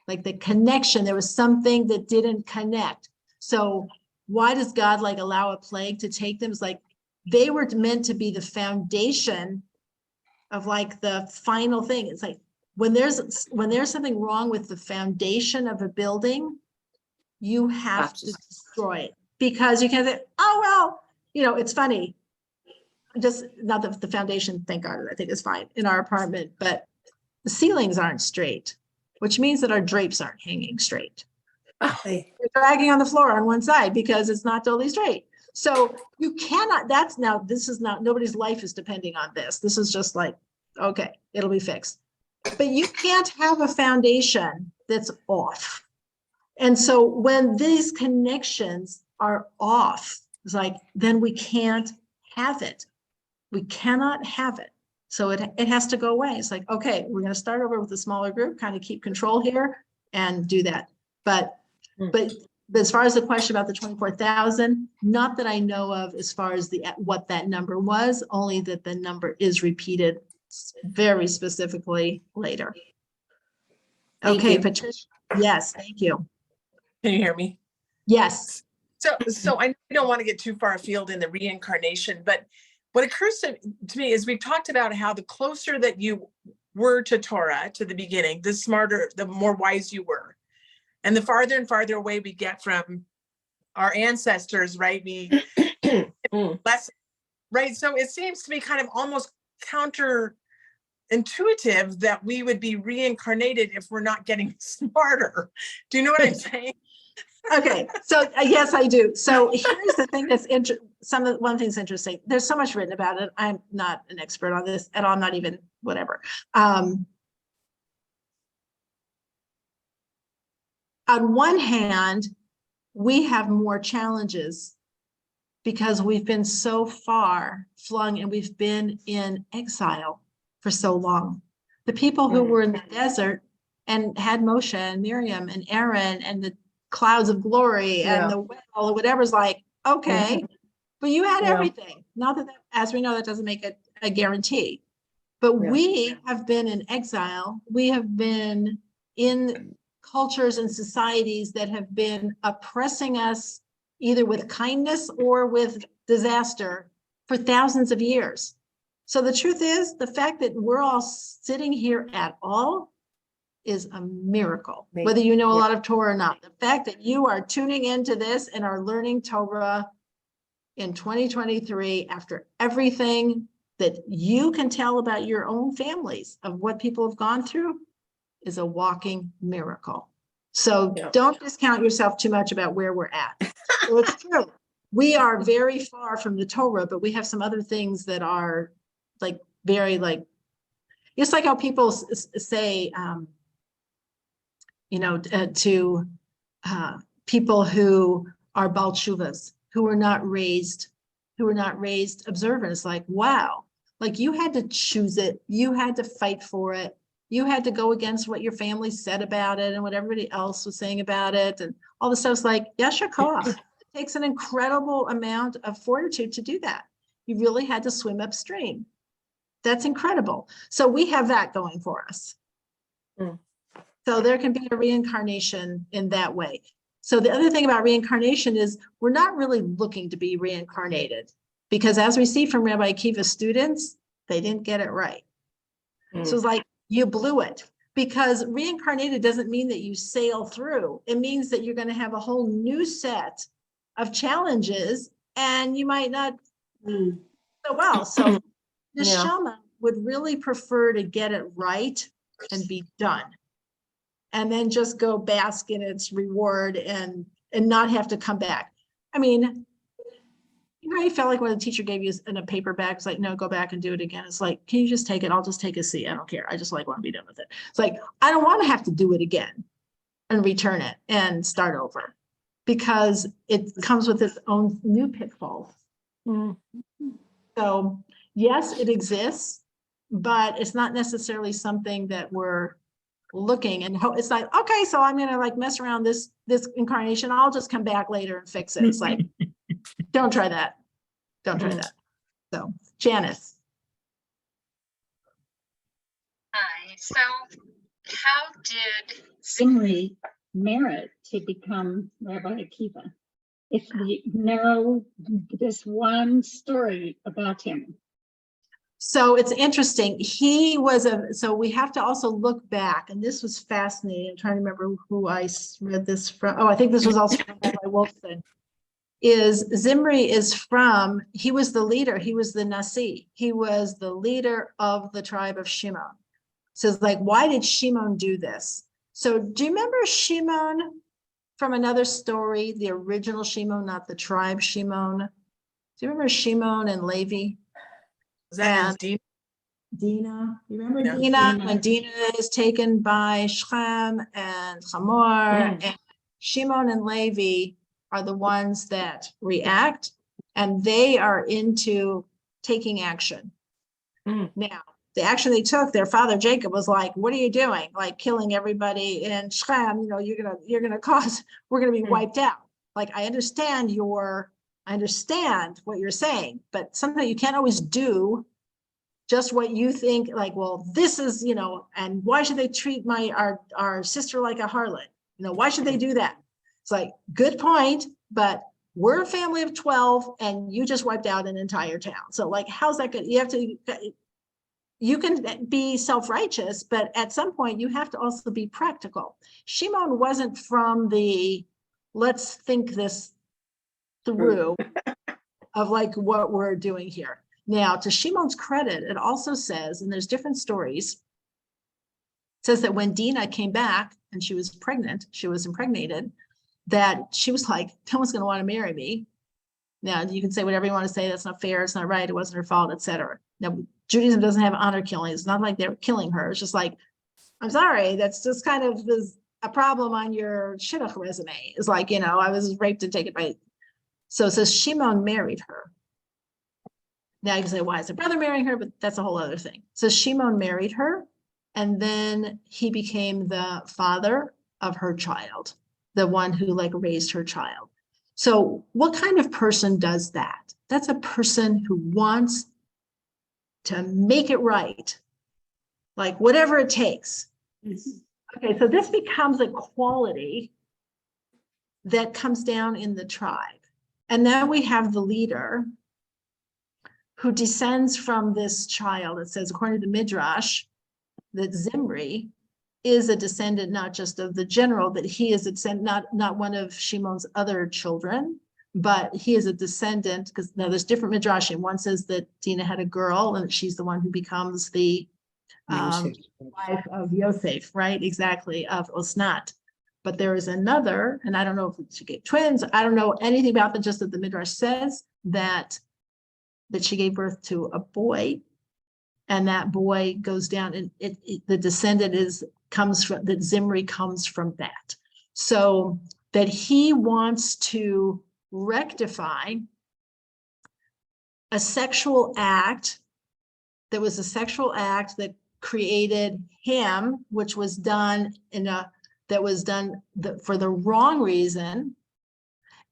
S1: Like the connection, there was something that didn't connect. So why does God allow a plague to take them? It's like they were meant to be the foundation of the final thing. It's like when there's something wrong with the foundation of a building, you have to destroy it, because you can't say, oh, well, it's funny. Just not that the foundation, thank God, I think is fine in our apartment, but the ceilings aren't straight, which means that our drapes aren't hanging straight. They're dragging on the floor on one side because it's not totally straight. So you cannot, this is not, nobody's life is depending on this. This is just okay, it'll be fixed. But you can't have a foundation that's off. And so when these connections are off, it's then we can't have it. We cannot have it. So it has to go away. It's okay, we're going to start over with a smaller group, kind of keep control here and do that. But as far as the question about the 24,000, not that I know of as far as what that number was, only that the number is repeated very specifically later. Okay, Patricia. Yes, thank you.
S10: Can you hear me?
S1: Yes.
S10: So I don't want to get too far afield in the reincarnation, but what occurs to me is we've talked about how the closer that you were to Torah, to the beginning, the smarter, the more wise you were. And the farther and farther away we get from our ancestors, right? We less, right? So it seems to be kind of almost counterintuitive that we would be reincarnated if we're not getting smarter. Do you know what I'm saying?
S1: Okay, so yes, I do. So here's the thing that's one thing's interesting. There's so much written about it. I'm not an expert on this at all. I'm not even whatever. On one hand, we have more challenges because we've been so far flung and we've been in exile for so long. The people who were in the desert and had Moshe and Miriam and Aaron and the clouds of glory
S6: Yeah.
S1: and the well or whatever's like, okay, but you had
S6: Yeah.
S1: everything. Not that, as we know, that doesn't make it a guarantee. But
S6: Yeah.
S1: we have been in exile. We have been in cultures and societies that have been oppressing us either with kindness or with disaster for thousands of years. So the truth is, the fact that we're all sitting here at all is a miracle, whether you know a lot of Torah or not. The fact that you are tuning into this and are learning Torah in 2023 after everything that you can tell about your own families of what people have gone through is a walking miracle. So don't discount yourself too much about where we're at. So it's true. We are very far from the Torah, but we have some other things that are like very like, it's like how people say, to people who are Baal Teshuvas, who were not raised observant. It's like, wow, like you had to choose it. You had to fight for it. You had to go against what your family said about it and what everybody else was saying about it. And all this stuff's like, yasher koach. It takes an incredible amount of fortitude to do that. You really had to swim upstream. That's incredible. So we have that going for us. So there can be a reincarnation in that way. So the other thing about reincarnation is we're not really looking to be reincarnated, because as we see from Rabbi Akiva's students, they didn't get it right. So it's like, you blew it, because reincarnated doesn't mean that you sail through. It means that you're going to have a whole new set of challenges and you might not do so well. So the shaman would really prefer to get it right and be done, and then just go bask in its reward and not have to come back. I mean, you know, you felt like when the teacher gave you in a paper bag, it's like, no, go back and do it again. It's like, can you just take it? I'll just take a C. I don't care. I just like want to be done with it. It's like, I don't want to have to do it again and return it and start over, because it comes with its own new pitfalls. So yes, it exists, but it's not necessarily something that we're looking and it's like, okay, so I'm gonna like mess around this incarnation. I'll just come back later and fix it. It's like, don't try that. Don't try that. So Janice.
S11: Hi. So how did Zimri merit to become Rabbi Akiva? If we know this one story about him.
S1: So it's interesting. He was so we have to also look back, and this was fascinating. I'm trying to remember who I read this from. Oh, I think this was also from Rabbi Wolfson. Zimri he was the leader. He was the Nasi. He was the leader of the tribe of Shimon. So it's like, why did Shimon do this? So do you remember Shimon from another story, the original Shimon, not the tribe Shimon? Do you remember Shimon and Levi?
S10: Is that Dina?
S1: Dina, you remember Dina? When Dina is taken by Shechem and Hamor, and Shimon and Levi are the ones that react, and they are into taking action. Now, the action they took, their father Jacob was like, "What are you doing? Like killing everybody in Shechem? You know, we're gonna be wiped out." Like, I understand what you're saying, but sometimes you can't always do just what you think, like, well, this is, and why should they treat our sister like a harlot? Why should they do that? It's like, good point, but we're a family of 12 and you just wiped out an entire town. So like, how's that good? You can be self-righteous, but at some point you have to also be practical. Shimon wasn't from the, let's think this through of like what we're doing here. Now, to Shimon's credit, it also says, and there's different stories, it says that when Dina came back and she was pregnant, she was impregnated, that she was like, no one's going to want to marry me. Now, you can say whatever you want to say, that's not fair, it's not right, it wasn't her fault, etc. Now, Judaism doesn't have honor killing. It's not like they're killing her. It's just like, I'm sorry, that's just kind of a problem on your shidduch resume. It's like, I was raped and taken by. So it says Shimon married her. Now you can say, why is her brother marrying her? But that's a whole other thing. So Shimon married her, And then he became the father of her child, the one who like raised her child. So what kind of person does that? That's a person who wants to make it right, like whatever it takes. Okay, so this becomes a quality that comes down in the tribe. And then we have the leader who descends from this child. It says, according to the Midrash, that Zimri is a descendant not just of the general, but he is a descendant, not one of Shimon's other children, but he is a descendant, because now there's different Midrashim. One says that Dinah had a girl and she's the one who becomes the wife of Yosef, right? Exactly, of Osnat. But there is another, and I don't know if she gave twins. I don't know anything about them, just that the Midrash says that she gave birth to a boy, and that boy goes down, and the descendant comes from that. Zimri comes from that. So that he wants to rectify a sexual act that was a sexual act that created him, which was done for the wrong reason.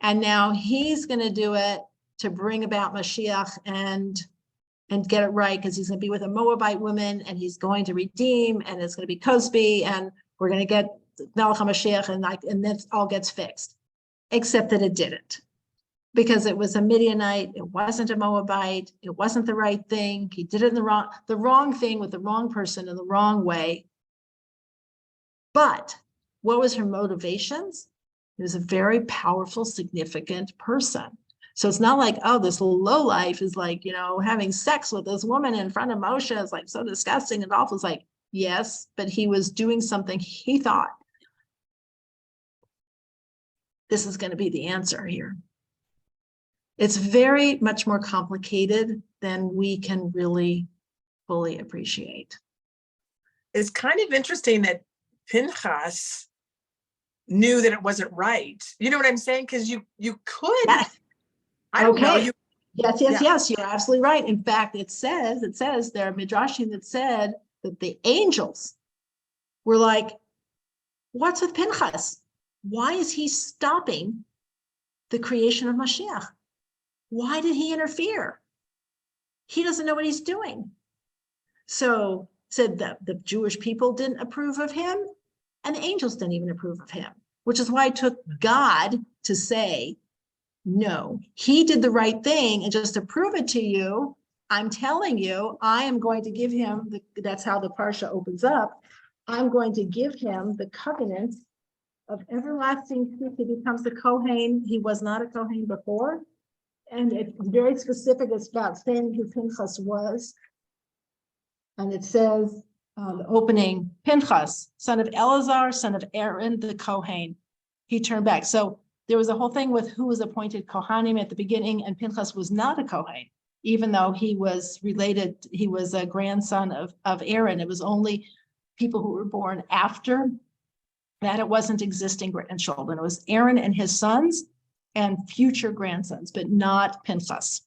S1: And now he's going to do it to bring about Mashiach and get it right, because he's going to be with a Moabite woman and he's going to redeem, and it's going to be Cosby, and we're going to get Melech HaMashiach, and this all gets fixed. Except that it didn't, because it was a Midianite, it wasn't a Moabite, it wasn't the right thing. He did it in the wrong thing with the wrong person in the wrong way. But what was her motivations? He was a very powerful, significant person. So it's not like, oh, this lowlife is like, having sex with this woman in front of Moshe is like so disgusting and awful. It's like, yes, but he was doing something he thought, this is going to be the answer here. It's very much more complicated than we can really fully appreciate.
S10: It's kind of interesting that Pinchas knew that it wasn't right. You know what I'm saying? Because you could.
S1: Yes.
S10: I don't know.
S1: Yes, you're absolutely right. In fact, it says there are midrashim that said that the angels were like, what's with Pinchas? Why is he stopping the creation of Mashiach? Why did he interfere? He doesn't know what he's doing. So said that the Jewish people didn't approve of him, and the angels didn't even approve of him, which is why it took God to say, no, he did the right thing. And just to prove it to you, I'm telling you, I am going to give him, that's how the parsha opens up. I'm going to give him the covenant of everlasting peace. He becomes the Kohen. He was not a Kohen before. And it's very specific. It's about saying who Pinchas was. And it says, the opening, Pinchas, son of Eleazar, son of Aaron, the Kohen. He turned back. So there was a whole thing with who was appointed Kohanim at the beginning, and Pinchas was not a Kohen, even though he was related, he was a grandson of Aaron. It was only people who were born after that. It wasn't existing grandchildren. It was Aaron and his sons and future grandsons, but not Pinchas.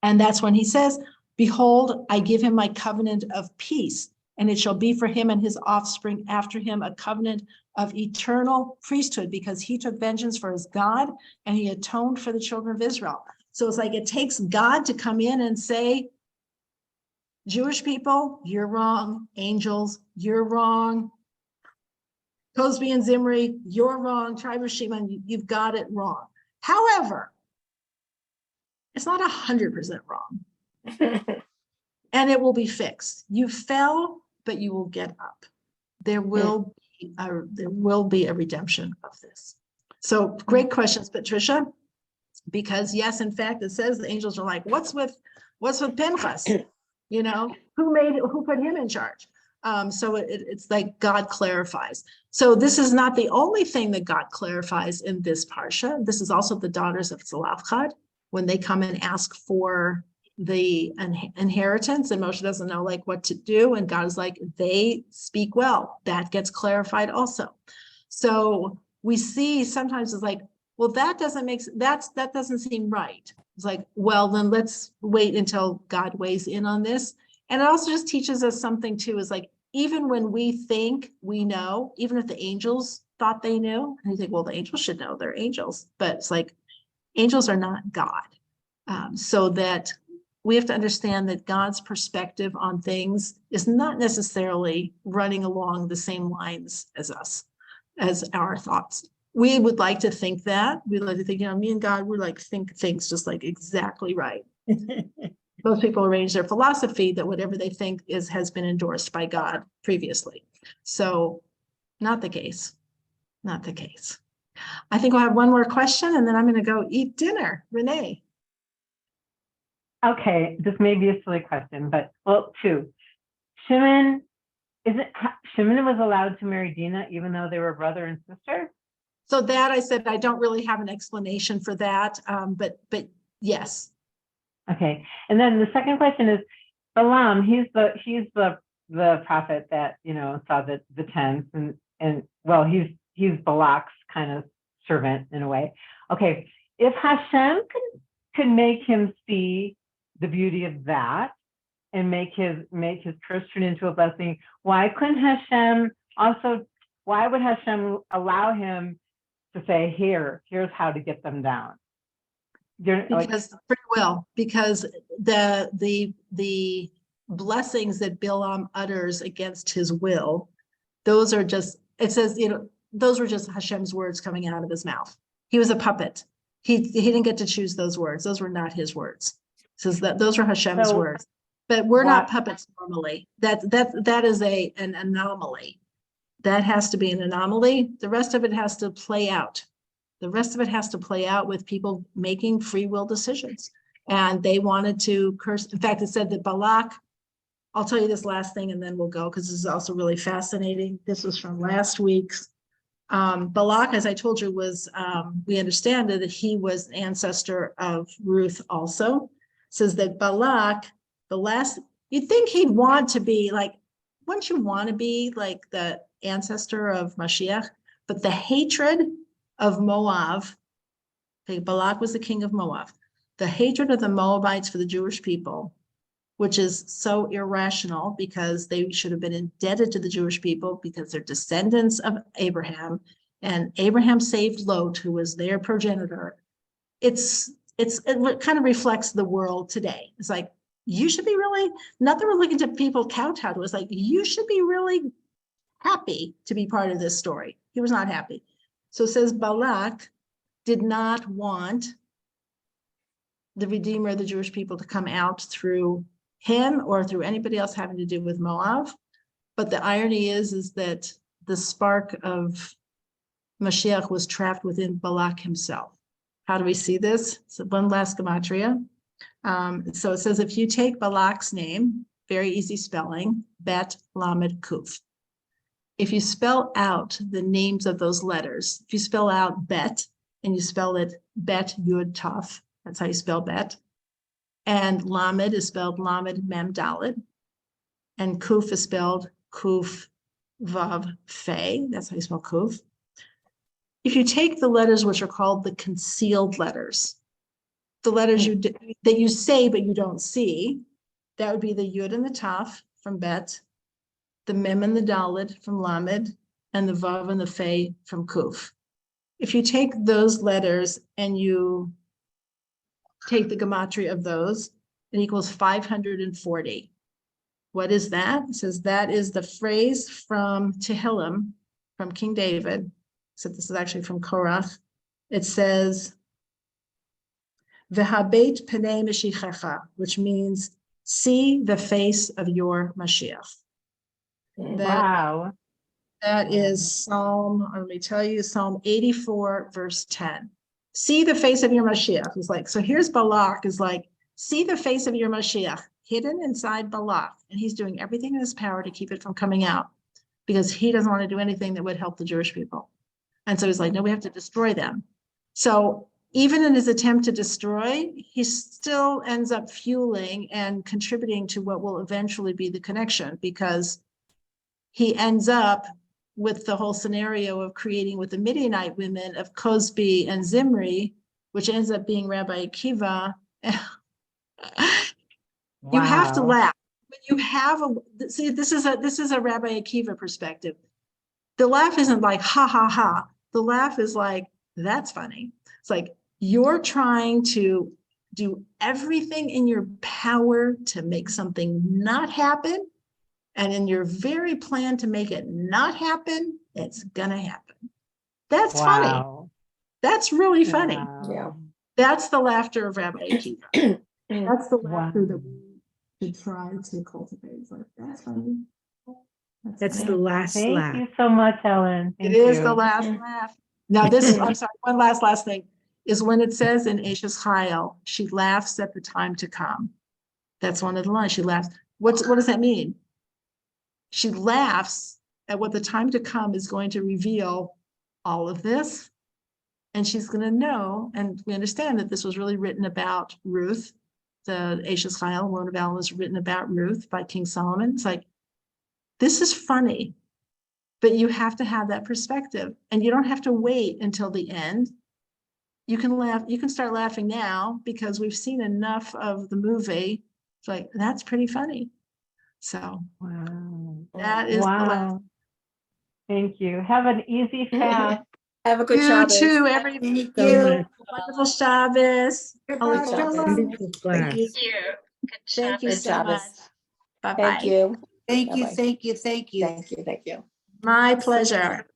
S1: And that's when he says, behold, I give him my covenant of peace, and it shall be for him and his offspring after him a covenant of eternal priesthood, because he took vengeance for his God and he atoned for the children of Israel. So it's like it takes God to come in and say, Jewish people, you're wrong. Angels, you're wrong. Cosby and Zimri, you're wrong. Tribe of Shimon, you've got it wrong. However, it's not 100% wrong. And it will be fixed. You fell, but you will get up. There will be a redemption of this. So great questions, Patricia, because yes, in fact, it says the angels are like, what's with Pinchas? Who put him in charge? So it's like God clarifies. So this is not the only thing that God clarifies in this parsha. This is also the daughters of Zelophehad when they come and ask for the inheritance, and Moshe doesn't know like what to do, and God is like, they speak well. That gets clarified also. So we see sometimes it's like, well, that doesn't seem right. It's like, well, then let's wait until God weighs in on this. And it also just teaches us something too, is like, even when we think we know, even if the angels thought they knew, and you think, well, the angels should know, they're angels, but it's like, angels are not God. So that we have to understand that God's perspective on things is not necessarily running along the same lines as us, as our thoughts. We would like to think that. We like to think, me and God, we like think things just like exactly right. Most people arrange their philosophy that whatever they think has been endorsed by God previously. So not the case, not the case. I think we'll have one more question and then I'm going to go eat dinner. Renee.
S3: Okay, this may be a silly question, but well, two. Shimon was allowed to marry Dinah even though they were brother and sister?
S1: So that I said, I don't really have an explanation for that, but yes.
S3: Okay, and then the second question is Balaam. He's the prophet that saw the tents and well, he's Balak's kind of servant in a way. Okay, if Hashem could make him see the beauty of that and make his curse turn into a blessing, why would Hashem allow him to say, here's how to get them down?
S1: Because free will, because the blessings that Bilam utters against his will, those are just, it says, those were just Hashem's words coming out of his mouth. He was a puppet. He didn't get to choose those words. Those were not his words. It says that those are Hashem's words. But we're not puppets normally. That is an anomaly. That has to be an anomaly. The rest of it has to play out. The rest of it has to play out with people making free will decisions. And they wanted to curse. In fact, it said that Balak, I'll tell you this last thing and then we'll go because this is also really fascinating. This was from last week's. Balak, as I told you, was, we understand that he was an ancestor of Ruth also. It says that Balak, you'd think he'd want to be like, wouldn't you want to be like the ancestor of Mashiach? But the hatred of Moab, okay, Balak was the king of Moab. The hatred of the Moabites for the Jewish people, which is so irrational because they should have been indebted to the Jewish people because they're descendants of Abraham, and Abraham saved Lot, who was their progenitor. It kind of reflects the world today. It's like, you should be really, not that we're looking to people kowtow to us, like, you should be really happy to be part of this story. He was not happy. So it says Balak did not want the Redeemer of the Jewish people to come out through him or through anybody else having to do with Moab. But the irony is that the spark of Mashiach was trapped within Balak himself. How do we see this? So one last gematria. So it says, if you take Balak's name, very easy spelling, Bet Lamed Kuf. If you spell out the names of those letters, if you spell out Bet and you spell it Bet Yud Taf, that's how you spell Bet. And Lamed is spelled Lamed Mem Daled. And Kuf is spelled Kuf Vav Fe. That's how you spell Kuf. If you take the letters which are called the concealed letters, the letters that you say but you don't see, that would be the Yud and the Taf from Bet, the Mem and the Daled from Lamed, and the Vav and the Fe from Kuf. If you take those letters and you take the gematria of those, it equals 540. What is that? It says that is the phrase from Tehillim, from King David. So this is actually from Korach. It says, V'habeit penei Mashiachecha, which means see the face of your Mashiach.
S3: Wow.
S1: That is Psalm, let me tell you, Psalm 84, verse 10. See the face of your Mashiach. It's like, so here's Balak is like, see the face of your Mashiach hidden inside Balak. And he's doing everything in his power to keep it from coming out because he doesn't want to do anything that would help the Jewish people. And so he's like, no, we have to destroy them. So even in his attempt to destroy, he still ends up fueling and contributing to what will eventually be the connection, because he ends up with the whole scenario of creating with the Midianite women of Cosbi and Zimri, which ends up being Rabbi Akiva. You have to laugh. you have see, this is a Rabbi Akiva perspective. The laugh isn't like ha ha ha. The laugh is like, that's funny. It's like you're trying to do everything in your power to make something not happen. And in your very plan to make it not happen, it's gonna happen. That's funny.
S3: Wow.
S1: That's really funny.
S3: Wow.
S5: Yeah.
S1: That's the laughter of Rabbi Akiva. That's the laughter that
S3: Wow.
S1: we should try to cultivate. It's like, that's funny.
S4: That's
S1: funny.
S4: the last
S3: Thank
S4: laugh.
S3: you so much, Ellyn.
S1: It
S3: Thank
S1: is
S3: you.
S1: the last laugh. Now this is, I'm sorry, one last thing, is when it says in Ashes Chayil, she laughs at the time to come. That's one of the lines, she laughs. What does that mean? She laughs at what the time to come is going to reveal all of this. And she's going to know, and we understand that this was really written about Ruth. The Ashes Chayil, Woman of Valor, was written about Ruth by King Solomon. It's like, this is funny, but you have to have that perspective, and you don't have to wait until the end. You can laugh, you can start laughing now because we've seen enough of the movie. It's like, that's pretty funny. So
S3: Wow.
S1: that is the laugh.
S3: Wow. Thank you. Have an easy fast.
S5: Have a good
S1: You
S5: Shabbos.
S1: too, everybody.
S9: Thank
S4: So
S9: you.
S4: much.
S1: Wonderful Shabbos.
S9: Goodbye,
S5: Shabbos.
S9: Shalom.
S4: Beautiful class.
S11: Thank you. Good
S1: Thank you
S5: Good
S1: so much.
S5: Shabbos.
S1: Bye-bye.
S5: Thank you.
S9: Thank you,
S5: Bye-bye.
S9: thank you, thank you.
S5: Thank you. Thank you.
S1: My pleasure.